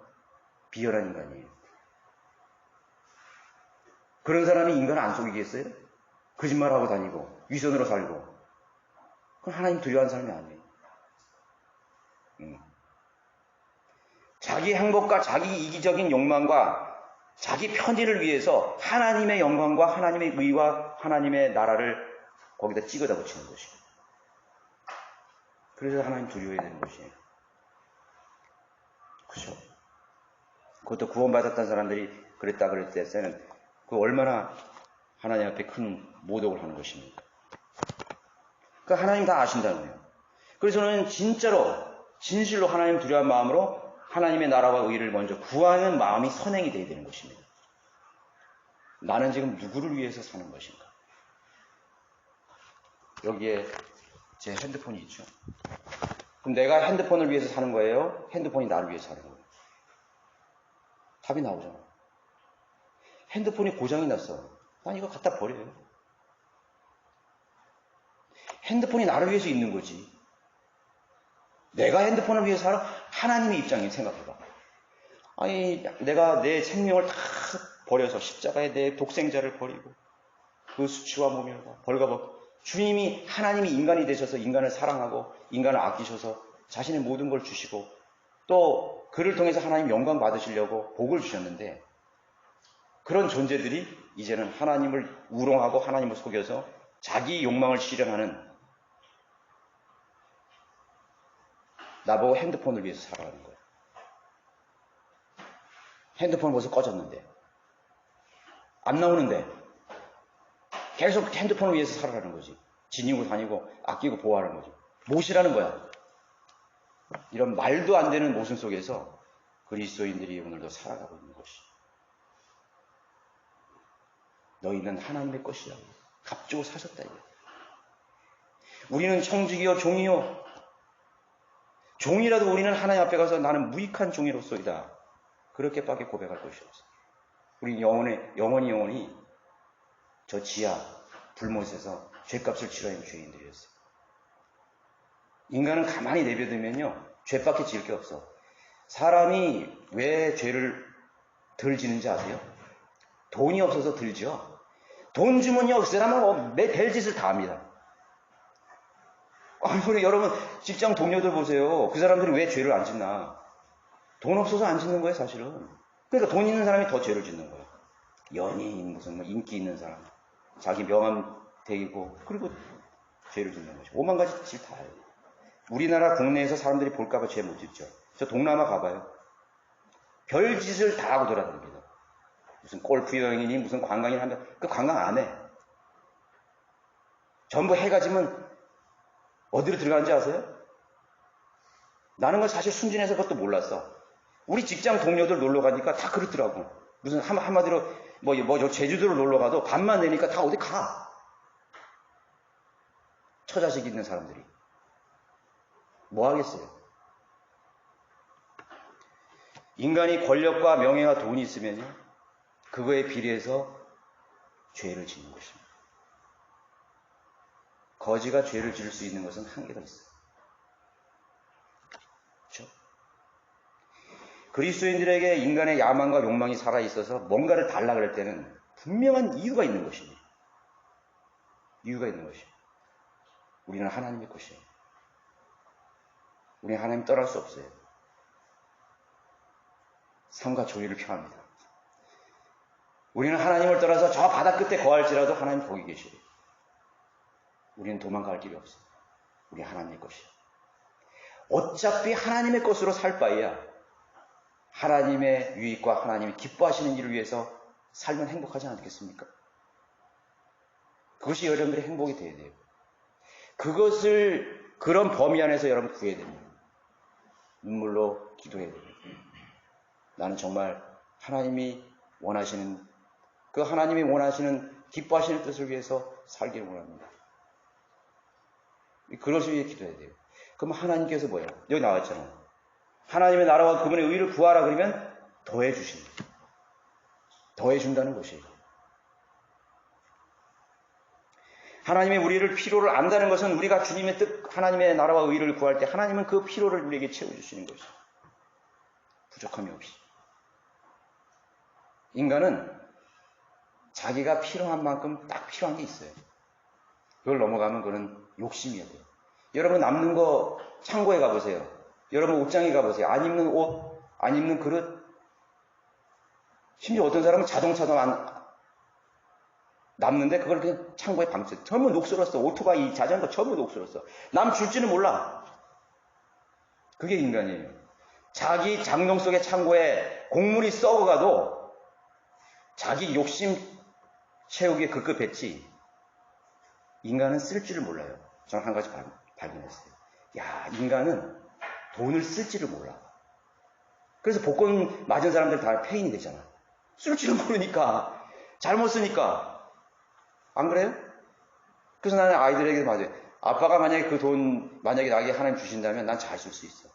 비열한 인간이에요. 그런 사람이 인간을 안 속이겠어요? 거짓말하고 다니고 위선으로 살고. 그건 하나님 두려워하는 사람이 아니에요. 자기 행복과 자기 이기적인 욕망과 자기 편의를 위해서 하나님의 영광과 하나님의 의와 하나님의 나라를 거기다 찍어다 붙이는 것이에요. 그래서 하나님 두려워해야 되는 것이에요. 그죠? 그것도 구원받았던 사람들이 그랬다 그럴 때는 그 얼마나 하나님 앞에 큰 모독을 하는 것입니까? 그 하나님 다 아신다는 거예요. 그래서 저는 진실로 하나님 두려운 마음으로 하나님의 나라와 의를 먼저 구하는 마음이 선행이 되어야 되는 것입니다. 나는 지금 누구를 위해서 사는 것인가? 여기에 제 핸드폰이 있죠. 그럼 내가 핸드폰을 위해서 사는 거예요? 핸드폰이 나를 위해서 사는 거예요? 답이 나오잖아. 핸드폰이 고장이 났어. 난 이거 갖다 버려요. 핸드폰이 나를 위해서 있는 거지. 내가 핸드폰을 위해서 살아? 하나님의 입장에 생각해봐. 아니, 내가 내 생명을 다 버려서 십자가에 내 독생자를 버리고 그 수치와 모멸과 벌거벗고 주님이 하나님이 인간이 되셔서 인간을 사랑하고 인간을 아끼셔서 자신의 모든 걸 주시고 또 그를 통해서 하나님 영광 받으시려고 복을 주셨는데 그런 존재들이 이제는 하나님을 우롱하고 하나님을 속여서 자기 욕망을 실현하는 나보고 핸드폰을 위해서 살아가는 거예요. 핸드폰 벌써 꺼졌는데 안 나오는데 계속 핸드폰을 위해서 살아가는 거지. 지니고 다니고 아끼고 보호하는 거지. 못이라는 거야. 이런 말도 안 되는 모순 속에서 그리스도인들이 오늘도 살아가고 있는 것이. 너희는 하나님의 것이야. 값주고 사셨다. 이거. 우리는 청직이요 종이요. 종이라도 우리는 하나님 앞에 가서 나는 무익한 종이로소이다. 그렇게밖에 고백할 것이 없어. 우리 영원히 저 지하 불못에서 죄값을 치러야 하는 죄인들이었어요. 인간은 가만히 내버려두면요 죄밖에 지을 게 없어. 사람이 왜 죄를 덜 지는지 아세요? 돈이 없어서 덜 지어. 돈 주면요 그 사람은 매 별짓을 다 합니다. 아니, 여러분 직장 동료들 보세요. 그 사람들이 왜 죄를 안 짓나? 돈 없어서 안 짓는 거예요 사실은. 그러니까 돈 있는 사람이 더 죄를 짓는 거예요. 연예인 무슨 뭐 인기 있는 사람 자기 명함 대이고 그리고 죄를 짓는 거죠. 오만 가지 짓 다 해요. 우리나라 국내에서 사람들이 볼까봐 죄 못 짓죠. 저 동남아 가봐요. 별짓을 다 하고 돌아다닙니다. 무슨 골프 여행이니 무슨 관광이니 하면 그 관광 안 해. 전부 해가 지면 어디로 들어가는지 아세요? 나는 건 사실 순진해서 그것도 몰랐어. 우리 직장 동료들 놀러 가니까 다 그렇더라고. 무슨 한마디로 저 제주도로 놀러 가도 밤만 되니까 다 어디 가. 처자식 있는 사람들이. 뭐 하겠어요? 인간이 권력과 명예와 돈이 있으면요. 그거에 비례해서 죄를 짓는 것입니다. 거지가 죄를 지을 수 있는 것은 한계가 있어요. 그렇죠? 그리스도인들에게 인간의 야망과 욕망이 살아있어서 뭔가를 달라 그럴 때는 분명한 이유가 있는 것입니다. 이유가 있는 것입니다. 우리는 하나님의 것이에요. 우리는 하나님 떠날 수 없어요. 삶과 조의를 표합니다. 우리는 하나님을 떠나서 저 바다 끝에 거할지라도 하나님 거기 계시요. 우리는 도망갈 길이 없어요. 우리 하나님의 것이에요. 어차피 하나님의 것으로 살 바에야 하나님의 유익과 하나님이 기뻐하시는 일을 위해서 살면 행복하지 않겠습니까? 그것이 여러분들의 행복이 되어야 돼요. 그것을 그런 범위 안에서 여러분 구해야 됩니다. 눈물로 기도해야 됩니다. 나는 정말 하나님이 원하시는 그 하나님이 원하시는 기뻐하시는 뜻을 위해서 살기를 원합니다. 그것을 위해 기도해야 돼요. 그럼 하나님께서 뭐예요? 여기 나왔잖아요. 하나님의 나라와 그분의 의를 구하라 그러면 더해 주십니다. 더해 준다는 것이에요. 하나님의 우리를 필요를 안다는 것은 우리가 주님의 뜻, 하나님의 나라와 의를 구할 때 하나님은 그 필요를 우리에게 채워주시는 것이죠. 부족함이 없이. 인간은 자기가 필요한 만큼 딱 필요한 게 있어요. 그걸 넘어가면 그건 욕심이어야 돼요. 여러분 남는 거 창고에 가보세요. 여러분 옷장에 가보세요. 안 입는 옷 안 입는 그릇, 심지어 어떤 사람은 자동차도 남는데 그걸 그냥 창고에 방치. 전부 녹슬었어. 오토바이, 자전거 전부 녹슬었어. 남 줄지는 몰라. 그게 인간이에요. 자기 장롱 속의 창고에 곡물이 썩어가도 자기 욕심 채우기에 급급했지. 인간은 쓸 줄을 몰라요. 저는 한 가지 발견했어요. 야, 인간은 돈을 쓸 줄을 몰라. 그래서 복권 맞은 사람들 다 폐인이 되잖아. 쓸 줄을 모르니까. 잘못 쓰니까. 안 그래요? 그래서 나는 아이들에게 맞아요. 아빠가 만약에 그 돈, 만약에 나에게 하나님 주신다면 난 잘 쓸 수 있어.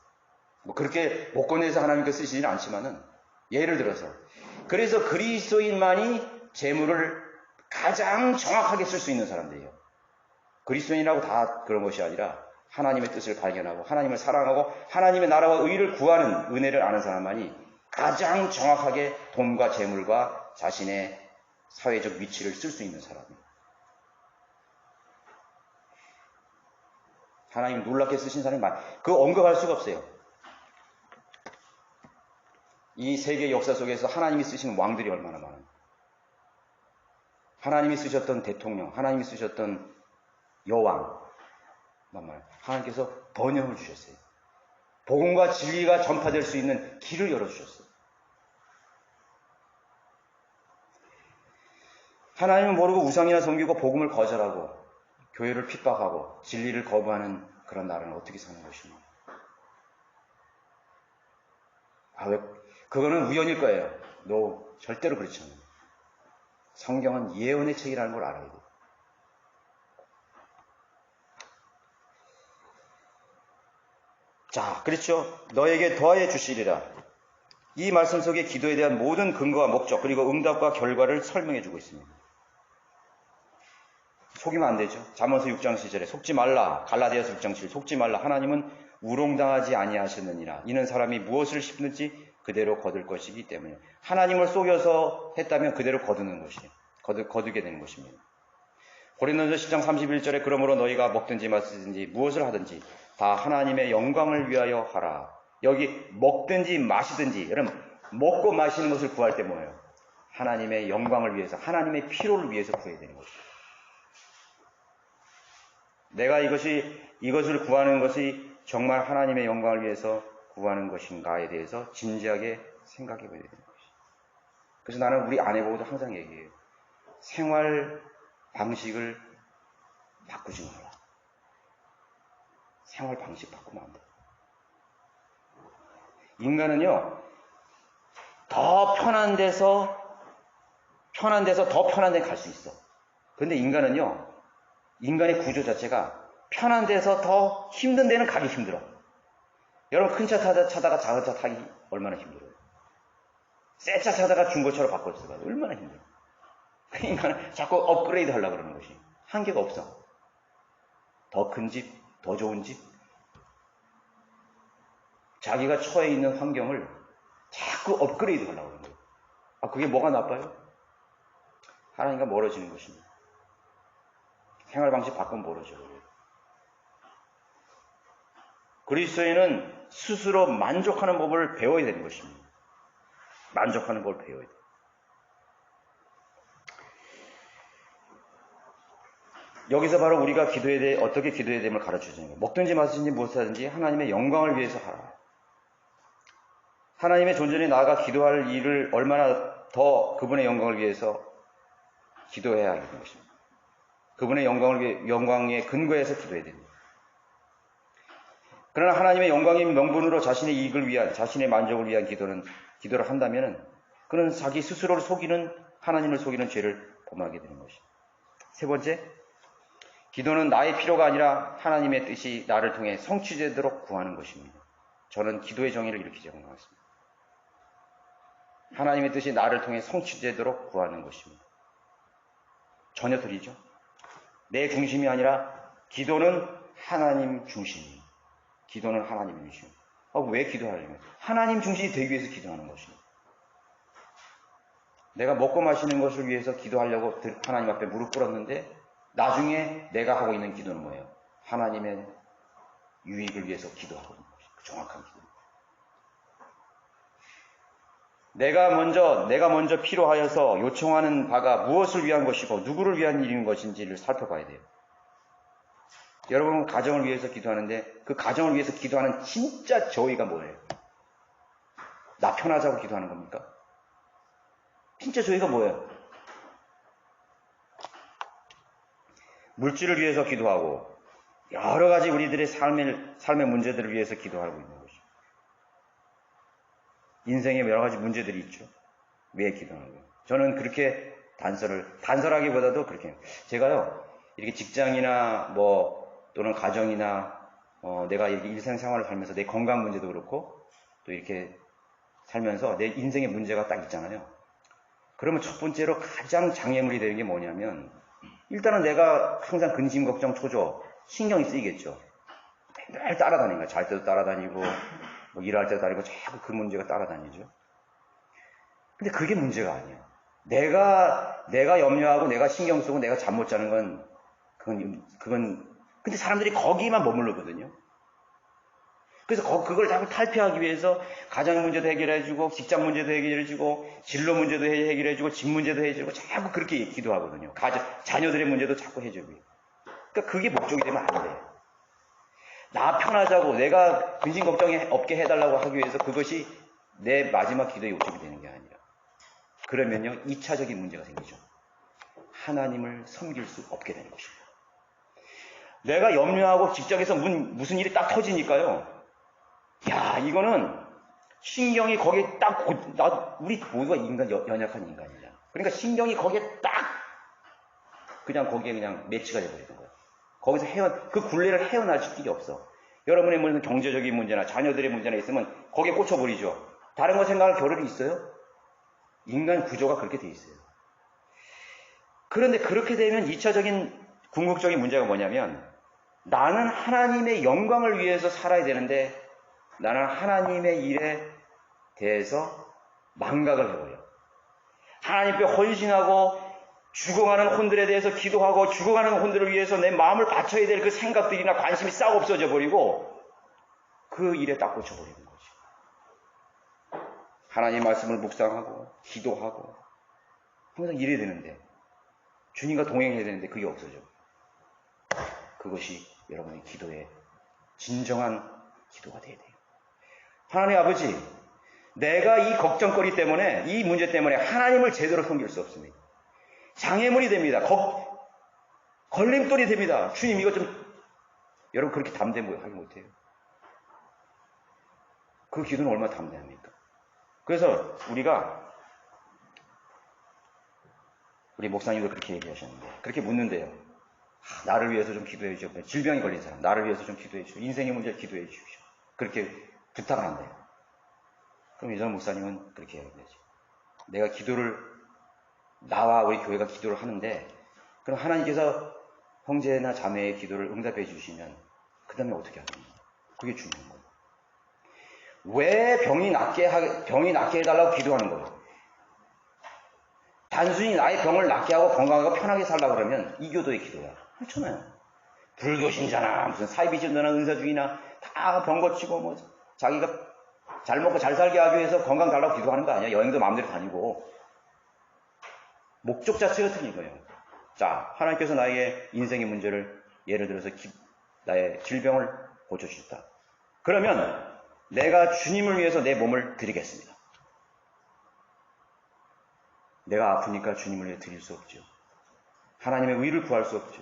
뭐 그렇게 복권에서 하나님께 쓰시지는 않지만은, 예를 들어서. 그래서 그리스도인만이 재물을 가장 정확하게 쓸 수 있는 사람들이에요. 그리스도인이라고 다 그런 것이 아니라 하나님의 뜻을 발견하고 하나님을 사랑하고 하나님의 나라와 의를 구하는 은혜를 아는 사람만이 가장 정확하게 돈과 재물과 자신의 사회적 위치를 쓸 수 있는 사람이에요. 하나님 놀랍게 쓰신 사람이 많아요. 그거 언급할 수가 없어요. 이 세계 역사 속에서 하나님이 쓰신 왕들이 얼마나 많아요. 하나님이 쓰셨던 대통령, 하나님이 쓰셨던 여왕, 하나님께서 번영을 주셨어요. 복음과 진리가 전파될 수 있는 길을 열어주셨어요. 하나님을 모르고 우상이나 섬기고 복음을 거절하고 교회를 핍박하고 진리를 거부하는 그런 나라는 어떻게 사는 것입니까? 그거는 우연일 거예요. 절대로 그렇지 않아요. 성경은 예언의 책이라는 걸 알아야 돼요. 자, 그렇죠. 너에게 더하여 주시리라. 이 말씀 속에 기도에 대한 모든 근거와 목적, 그리고 응답과 결과를 설명해 주고 있습니다. 속이면 안 되죠. 잠언서 6장 7절에 속지 말라. 갈라디아서 6장 7절 속지 말라. 하나님은 우롱당하지 아니하셨느니라. 이는 사람이 무엇을 심든지 그대로 거둘 것이기 때문에. 하나님을 속여서 했다면 그대로 거두는 것이에요. 거두게 되는 것입니다. 고린도전서 10장 31절에 그러므로 너희가 먹든지 마시든지 무엇을 하든지 다 하나님의 영광을 위하여 하라. 여기 먹든지 마시든지, 여러분 먹고 마시는 것을 구할 때 뭐예요? 하나님의 영광을 위해서, 하나님의 필요를 위해서 구해야 되는 것이에요. 내가 이것을 구하는 것이 정말 하나님의 영광을 위해서 구하는 것인가에 대해서 진지하게 생각해 봐야 되는 것이에요. 그래서 나는 우리 아내보고도 항상 얘기해요. 생활 방식을 바꾸지 마라. 생활 방식 바꾸면 안 돼. 인간은요, 더 편한 데서 더 편한 데 갈 수 있어. 그런데 인간은요, 인간의 구조 자체가 편한 데서 더 힘든 데는 가기 힘들어. 여러분 큰 차 타다가 작은 차 타기 얼마나 힘들어요. 새 차 타다가 중고차로 바꿔서 가요. 얼마나 힘들어. 인간은 자꾸 업그레이드 하려고 그러는 것이. 한계가 없어. 더 큰 집, 더 좋은 집. 자기가 처해 있는 환경을 자꾸 업그레이드 하려고 그러는 거예요. 그게 뭐가 나빠요? 하나님과 멀어지는 것입니다. 생활 방식 바꾸면 멀어져요. 그리스도인은 스스로 만족하는 법을 배워야 되는 것입니다. 만족하는 법을 배워야 돼요. 여기서 바로 우리가 어떻게 기도해야 됨을 가르쳐주는 거예요. 먹든지 마시든지 무엇하든지 하나님의 영광을 위해서 하라. 하나님의 존전에 나아가 기도할 일을 얼마나 더 그분의 영광을 위해서 기도해야 하는 것입니다. 그분의 영광의 근거에서 기도해야 됩니다. 그러나 하나님의 영광의 명분으로 자신의 이익을 위한, 자신의 만족을 위한 기도를 한다면 그는 자기 스스로를 하나님을 속이는 죄를 범하게 되는 것입니다. 세 번째, 기도는 나의 필요가 아니라 하나님의 뜻이 나를 통해 성취되도록 구하는 것입니다. 저는 기도의 정의를 이렇게 적용하겠습니다. 하나님의 뜻이 나를 통해 성취되도록 구하는 것입니다. 전혀 틀리죠? 내 중심이 아니라 기도는 하나님 중심이에요. 기도는 하나님 중심. 왜 기도하려면? 하나님 중심이 되기 위해서 기도하는 것입니다. 내가 먹고 마시는 것을 위해서 기도하려고 하나님 앞에 무릎 꿇었는데 나중에 내가 하고 있는 기도는 뭐예요? 하나님의 유익을 위해서 기도하고 있는 것이에요. 정확한 기도입니다. 내가 먼저 필요하여서 요청하는 바가 무엇을 위한 것이고 누구를 위한 일인 것인지를 살펴봐야 돼요. 여러분 가정을 위해서 기도하는데 그 가정을 위해서 기도하는 진짜 저의가 뭐예요? 나 편하자고 기도하는 겁니까? 진짜 저희가 뭐예요? 물질을 위해서 기도하고 여러 가지 우리들의 삶의 문제들을 위해서 기도하고 있는 것이죠. 인생에 여러 가지 문제들이 있죠. 왜 기도하는 거예요? 저는 그렇게 단설하기보다도 그렇게 제가요 이렇게 직장이나 또는 가정이나 내가 이렇게 일상생활을 살면서 내 건강 문제도 그렇고 또 이렇게 살면서 내 인생의 문제가 딱 있잖아요. 그러면 첫 번째로 가장 장애물이 되는 게 뭐냐면 일단은 내가 항상 근심 걱정 초조 신경이 쓰이겠죠. 맨날 따라다니는 거야. 잘 때도 따라다니고 일할 때도 따라다니고 자꾸 그 문제가 따라다니죠. 근데 그게 문제가 아니야. 내가 염려하고 내가 신경 쓰고 내가 잠 못 자는 건 그건 근데 사람들이 거기만 머무르거든요. 그래서 그걸 자꾸 탈피하기 위해서 가정 문제도 해결해주고 직장 문제도 해결해주고 진로 문제도 해결해주고 집 문제도 해결해주고 자꾸 그렇게 기도하거든요. 자녀들의 문제도 자꾸 해주고. 그러니까 그게 목적이 되면 안 돼요. 나 편하자고 내가 근심 걱정이 없게 해달라고 하기 위해서 그것이 내 마지막 기도의 요청이 되는 게 아니라 그러면요 2차적인 문제가 생기죠. 하나님을 섬길 수 없게 되는 것입니다. 내가 염려하고 직장에서 무슨 일이 딱 터지니까요. 야, 이거는 신경이 거기에 딱, 우리 모두가 연약한 인간이잖아. 그러니까 신경이 거기에 딱, 거기에 그냥 매치가 돼버리는 거예요. 거기서 그 굴레를 헤어날 수밖에 없어. 여러분의 무슨 경제적인 문제나 자녀들의 문제나 있으면 거기에 꽂혀버리죠. 다른 거 생각할 겨를이 있어요? 인간 구조가 그렇게 돼 있어요. 그런데 그렇게 되면 2차적인 궁극적인 문제가 뭐냐면 나는 하나님의 영광을 위해서 살아야 되는데 나는 하나님의 일에 대해서 망각을 해버려. 하나님께 헌신하고 죽어가는 혼들에 대해서 기도하고 죽어가는 혼들을 위해서 내 마음을 바쳐야 될 그 생각들이나 관심이 싹 없어져 버리고 그 일에 딱 꽂혀버리는 거지. 하나님 말씀을 묵상하고 기도하고 항상 이래야 되는데 주님과 동행해야 되는데 그게 없어져. 그것이 여러분의 기도의 진정한 기도가 돼야 돼요. 하나님 아버지, 내가 이 걱정거리 때문에, 이 문제 때문에 하나님을 제대로 섬길 수 없습니다. 장애물이 됩니다. 걸림돌이 됩니다. 주님, 이거 여러분 그렇게 담대하게 못해요. 그 기도는 얼마나 담대합니까? 그래서 우리 목사님도 그렇게 얘기하셨는데, 그렇게 묻는데요. 나를 위해서 좀 기도해 주십시오. 질병이 걸린 사람, 나를 위해서 좀 기도해 주십시오. 인생의 문제를 기도해 주십시오. 그렇게 부탁을 한대요. 그럼 이전 목사님은 그렇게 얘기하죠. 내가 나와 우리 교회가 기도를 하는데, 그럼 하나님께서 형제나 자매의 기도를 응답해 주시면, 그 다음에 어떻게 하겠냐. 그게 중요한 거예요. 왜 병이 낫게 해달라고 기도하는 거예요? 단순히 나의 병을 낫게 하고 건강하고 편하게 살라고 그러면 이교도의 기도야. 그렇잖아요. 불교 신자나 무슨 사이비 전도나 은사 중이나 다 병 고치고 자기가 잘 먹고 잘 살게 하기 위해서 건강 달라고 기도하는 거 아니야. 여행도 마음대로 다니고. 목적 자체가 틀린 거예요. 자, 하나님께서 나의 인생의 문제를 예를 들어서 나의 질병을 고쳐주셨다. 그러면 내가 주님을 위해서 내 몸을 드리겠습니다. 내가 아프니까 주님을 위해 드릴 수 없죠. 하나님의 의를 구할 수 없죠.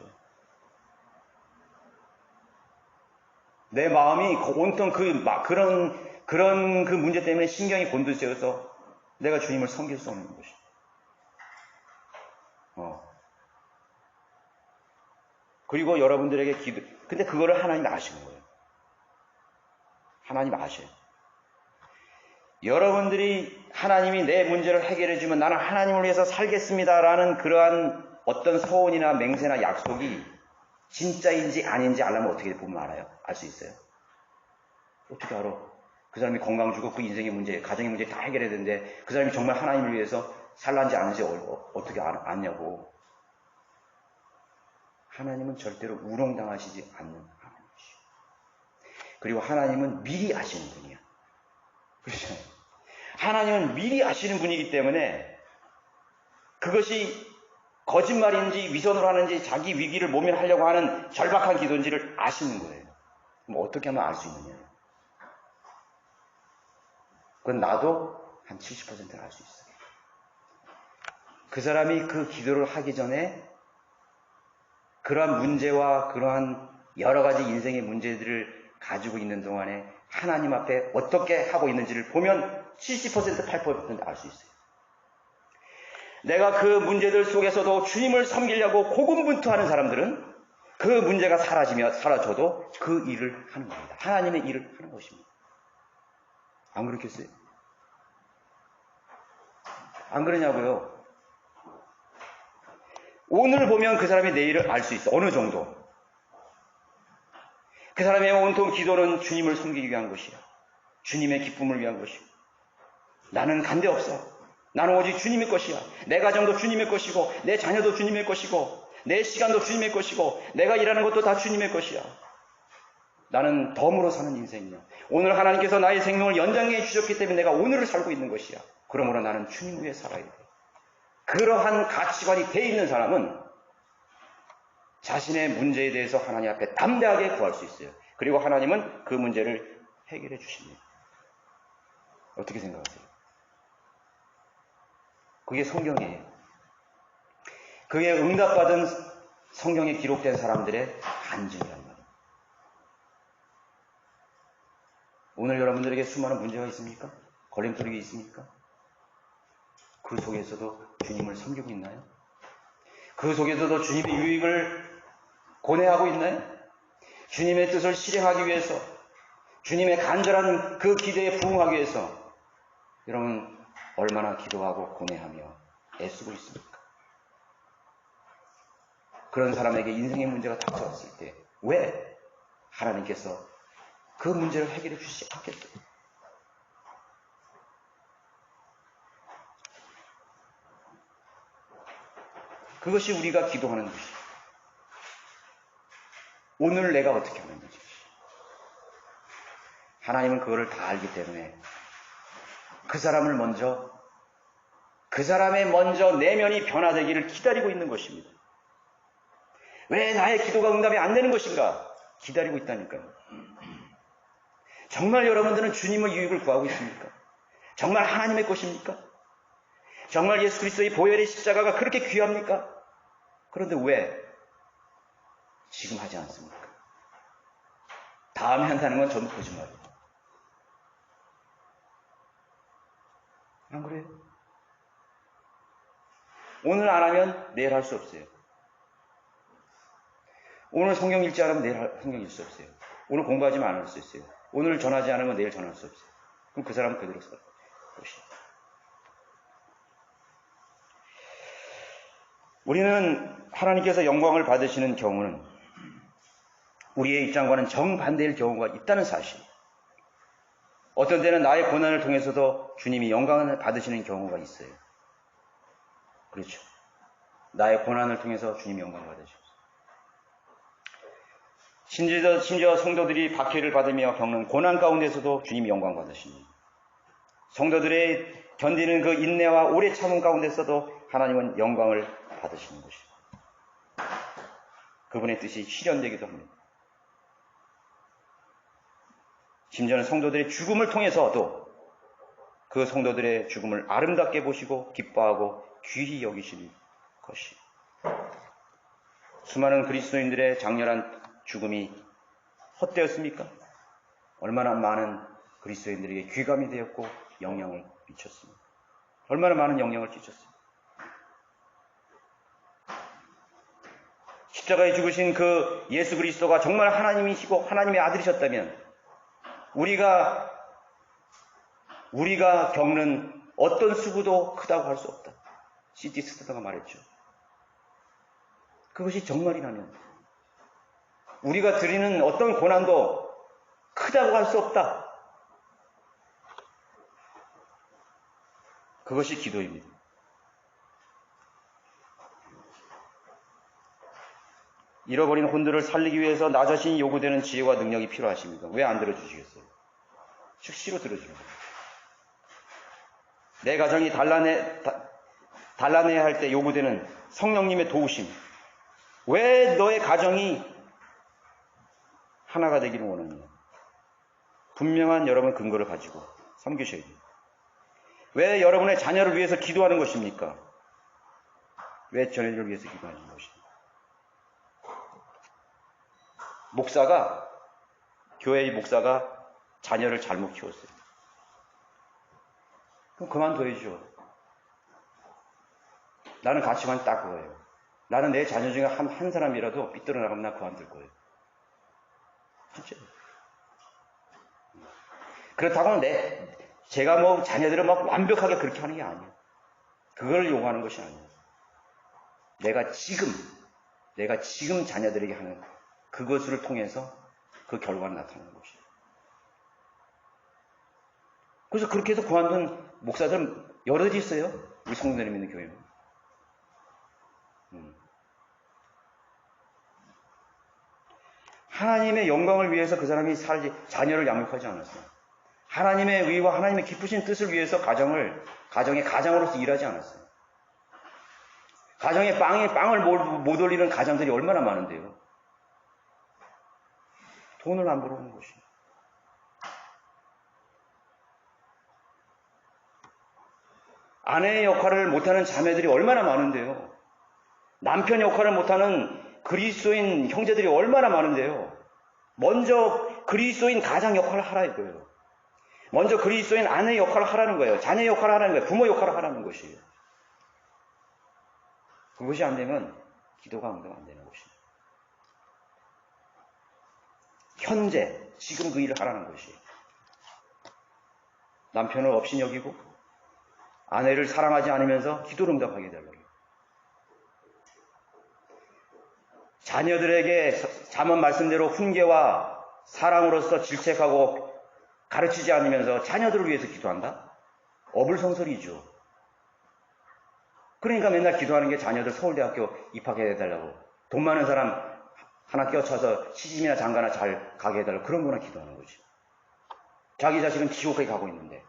내 마음이 온통 그런 그 문제 때문에 신경이 곤두세워서 내가 주님을 섬길 수 없는 것이. 그리고 여러분들에게 근데 그거를 하나님 아시는 거예요. 하나님 아셔요. 여러분들이 하나님이 내 문제를 해결해주면 나는 하나님을 위해서 살겠습니다라는 그러한 어떤 소원이나 맹세나 약속이 진짜인지 아닌지 알려면 어떻게 보면 알아요? 알 수 있어요? 어떻게 알아? 그 사람이 건강 주고 그 인생의 문제, 가정의 문제 다 해결해야 되는데 그 사람이 정말 하나님을 위해서 살란지 아는지 어떻게 아냐고. 하나님은 절대로 우롱당하시지 않는 하나님이시오. 그리고 하나님은 미리 아시는 분이야. 그렇죠? 하나님은 미리 아시는 분이기 때문에 그것이 거짓말인지 위선으로 하는지 자기 위기를 모면하려고 하는 절박한 기도인지를 아시는 거예요. 그럼 어떻게 하면 알 수 있느냐? 그건 나도 한 70%는 알 수 있어요. 그 사람이 그 기도를 하기 전에 그러한 문제와 그러한 여러 가지 인생의 문제들을 가지고 있는 동안에 하나님 앞에 어떻게 하고 있는지를 보면 70%, 80% 알 수 있어요. 내가 그 문제들 속에서도 주님을 섬기려고 고군분투하는 사람들은 그 문제가 사라져도 그 일을 하는 겁니다. 하나님의 일을 하는 것입니다. 안 그렇겠어요? 안 그러냐고요? 오늘 보면 그 사람이 내일을 알 수 있어. 어느 정도. 그 사람의 온통 기도는 주님을 섬기기 위한 것이야. 주님의 기쁨을 위한 것이야. 나는 간대 없어. 나는 오직 주님의 것이야. 내 가정도 주님의 것이고, 내 자녀도 주님의 것이고, 내 시간도 주님의 것이고, 내가 일하는 것도 다 주님의 것이야. 나는 덤으로 사는 인생이야. 오늘 하나님께서 나의 생명을 연장해 주셨기 때문에 내가 오늘을 살고 있는 것이야. 그러므로 나는 주님 위에 살아야 돼. 그러한 가치관이 돼 있는 사람은 자신의 문제에 대해서 하나님 앞에 담대하게 구할 수 있어요. 그리고 하나님은 그 문제를 해결해 주십니다. 어떻게 생각하세요? 그게 성경이에요. 그게 응답받은 성경에 기록된 사람들의 간증이란 말이에요. 오늘 여러분들에게 수많은 문제가 있습니까? 걸림돌이 있습니까? 그 속에서도 주님을 섬기고 있나요? 그 속에서도 주님의 유익을 고뇌하고 있나요? 주님의 뜻을 실행하기 위해서, 주님의 간절한 그 기대에 부응하기 위해서 여러분 얼마나 기도하고 고뇌하며 애쓰고 있습니까? 그런 사람에게 인생의 문제가 닥쳐왔을 때 왜 하나님께서 그 문제를 해결해 주시지 않겠어요? 그것이 우리가 기도하는 것이에요. 오늘 내가 어떻게 하는 것이지. 하나님은 그거를 다 알기 때문에 그 사람의 먼저 내면이 변화되기를 기다리고 있는 것입니다. 왜 나의 기도가 응답이 안 되는 것인가? 기다리고 있다니까요. 정말 여러분들은 주님의 유익을 구하고 있습니까? 정말 하나님의 것입니까? 정말 예수 그리스도의 보혈의 십자가가 그렇게 귀합니까? 그런데 왜 지금 하지 않습니까? 다음에 한다는 건 전부 거짓말이에요. 안 그래요? 오늘 안 하면 내일 할 수 없어요. 오늘 성경 읽지 않으면 내일 성경 읽을 수 없어요. 오늘 공부하지 않을 수 있어요. 오늘 전하지 않으면 내일 전할 수 없어요. 그럼 그 사람은 그대로 살아요. 우리는 하나님께서 영광을 받으시는 경우는 우리의 입장과는 정반대일 경우가 있다는 사실. 어떤 때는 나의 고난을 통해서도 주님이 영광을 받으시는 경우가 있어요. 그렇죠. 나의 고난을 통해서 주님이 영광을 받으시죠. 심지어 성도들이 박해를 받으며 겪는 고난 가운데서도 주님이 영광 받으십니다. 성도들의 견디는 그 인내와 오래 참음 가운데서도 하나님은 영광을 받으시는 것입니다. 그분의 뜻이 실현되기도 합니다. 심지어는 성도들의 죽음을 통해서도 그 성도들의 죽음을 아름답게 보시고 기뻐하고 귀히 여기시는 것이. 수많은 그리스도인들의 장렬한 죽음이 헛되었습니까? 얼마나 많은 그리스도인들에게 귀감이 되었고 영향을 미쳤습니다. 얼마나 많은 영향을 끼쳤습니다. 십자가에 죽으신 그 예수 그리스도가 정말 하나님이시고 하나님의 아들이셨다면 우리가 겪는 어떤 수고도 크다고 할 수 없다. C.T. 스타더가 말했죠. 그것이 정말이라면 우리가 드리는 어떤 고난도 크다고 할 수 없다. 그것이 기도입니다. 잃어버린 혼들을 살리기 위해서 나 자신이 요구되는 지혜와 능력이 필요하십니까? 왜 안 들어주시겠어요? 즉시로 들어주는 거예요. 내 가정이 단란해야 할 때 요구되는 성령님의 도우심. 왜 너의 가정이 하나가 되기를 원하느냐? 분명한 여러분의 근거를 가지고 섬기셔야 돼요. 왜 여러분의 자녀를 위해서 기도하는 것입니까? 왜 자녀를 위해서 기도하는 것입니까? 교회의 목사가 자녀를 잘못 키웠어요. 그럼 그만둬야죠. 나는 가치관이 딱 그거예요. 나는 내 자녀 중에 한 사람이라도 삐뚤어 나가면 나 그만둘 거예요. 진짜. 그렇다고 제가 뭐 자녀들을 막 완벽하게 그렇게 하는 게 아니에요. 그걸 요구하는 것이 아니에요. 내가 지금 자녀들에게 하는 그것을 통해서 그 결과가 나타나는 것이에요. 그래서 그렇게 해서 그만둔 목사들은 여럿이 있어요. 우리 성도님 있는 교회는. 하나님의 영광을 위해서 그 사람이 자녀를 양육하지 않았어요. 하나님의 의와 하나님의 기쁘신 뜻을 위해서 가정의 가장으로서 일하지 않았어요. 가정에 빵을 못 올리는 가장들이 얼마나 많은데요. 돈을 안 벌어오는 것이. 아내의 역할을 못하는 자매들이 얼마나 많은데요. 남편 역할을 못하는 그리스도인 형제들이 얼마나 많은데요. 먼저 그리스도인 가장 역할을 하라 이거예요. 먼저 그리스도인 아내의 역할을 하라는 거예요. 자녀의 역할을 하라는 거예요. 부모 역할을 하라는 것이에요. 그것이 안 되면 기도가 안 되는 것이에요. 현재, 지금 그 일을 하라는 것이에요. 남편을 업신여기고 아내를 사랑하지 않으면서 기도를 응답하게 해달라고 해요. 자녀들에게 잠언 말씀대로 훈계와 사랑으로서 질책하고 가르치지 않으면서 자녀들을 위해서 기도한다? 어불성설이죠. 그러니까 맨날 기도하는 게 자녀들 서울대학교 입학해달라고, 돈 많은 사람 하나 껴쳐서 시집이나 장가나 잘 가게 해달라고, 그런 거나 기도하는 거지. 자기 자식은 지옥에 가고 있는데.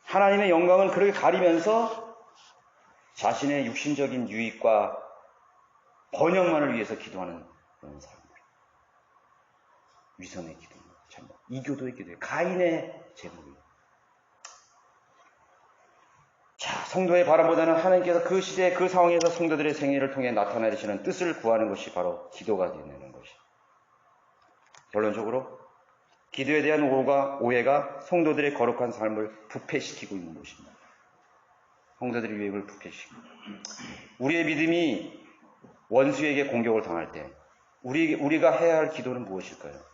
하나님의 영광은 그렇게 가리면서 자신의 육신적인 유익과 번영만을 위해서 기도하는 그런 사람들. 위선의 기도입니다. 이교도의 기도예요. 가인의 제목이에요. 자, 성도의 바람보다는 하나님께서 그 시대, 그 상황에서 성도들의 생애를 통해 나타내시는 뜻을 구하는 것이 바로 기도가 되는 것이. 결론적으로 기도에 대한 오해가 성도들의 거룩한 삶을 부패시키고 있는 것입니다. 성도들의 유익을 부패시키고. 우리의 믿음이 원수에게 공격을 당할 때 우리가 해야 할 기도는 무엇일까요?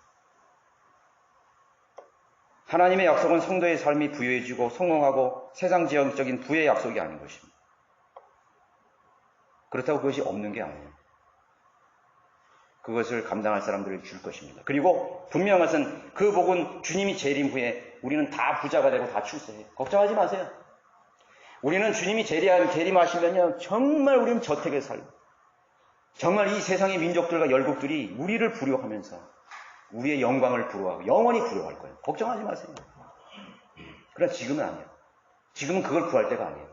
하나님의 약속은 성도의 삶이 부유해지고 성공하고 세상지형적인 부의 약속이 아닌 것입니다. 그렇다고 그것이 없는 게 아니에요. 그것을 감당할 사람들을 줄 것입니다. 그리고 분명한 것은 그 복은 주님이 재림 후에 우리는 다 부자가 되고 다 출세해요. 걱정하지 마세요. 우리는 주님이 재림하시면요, 정말 우리는 저택에 살고, 정말 이 세상의 민족들과 열국들이 우리를 부려하면서 우리의 영광을 부러워하고 영원히 부러워할 거예요. 걱정하지 마세요. 그러나 지금은 아니에요. 지금은 그걸 구할 때가 아니에요.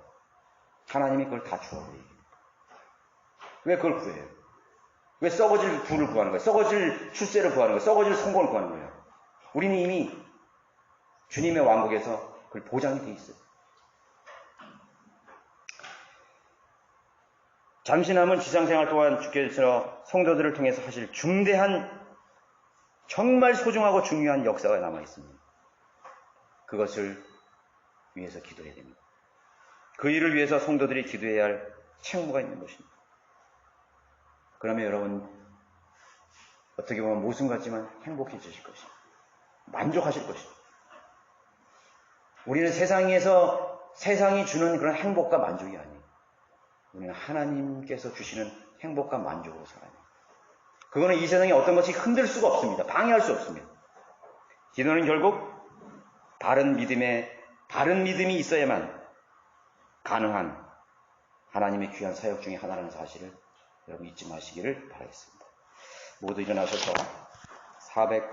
하나님이 그걸 다 주어버려요. 왜 그걸 구해요? 왜 썩어질 부를 구하는 거예요? 썩어질 출세를 구하는 거예요? 썩어질 성공을 구하는 거예요? 우리는 이미 주님의 왕국에서 그걸 보장이 돼 있어요. 잠시 남은 지상생활 동안 주께서 성도들을 통해서 하실 중대한, 정말 소중하고 중요한 역사가 남아 있습니다. 그것을 위해서 기도해야 됩니다. 그 일을 위해서 성도들이 기도해야 할 책무가 있는 것입니다. 그러면 여러분 어떻게 보면 모순 같지만 행복해지실 것입니다. 만족하실 것입니다. 우리는 세상이 주는 그런 행복과 만족이 아니에요. 우리는 하나님께서 주시는 행복과 만족으로 살아요. 그거는 이 세상에 어떤 것이 흔들 수가 없습니다. 방해할 수 없습니다. 기도는 결국 바른 믿음이 있어야만 가능한 하나님의 귀한 사역 중에 하나라는 사실을 여러분 잊지 마시기를 바라겠습니다. 모두 일어나셔서 400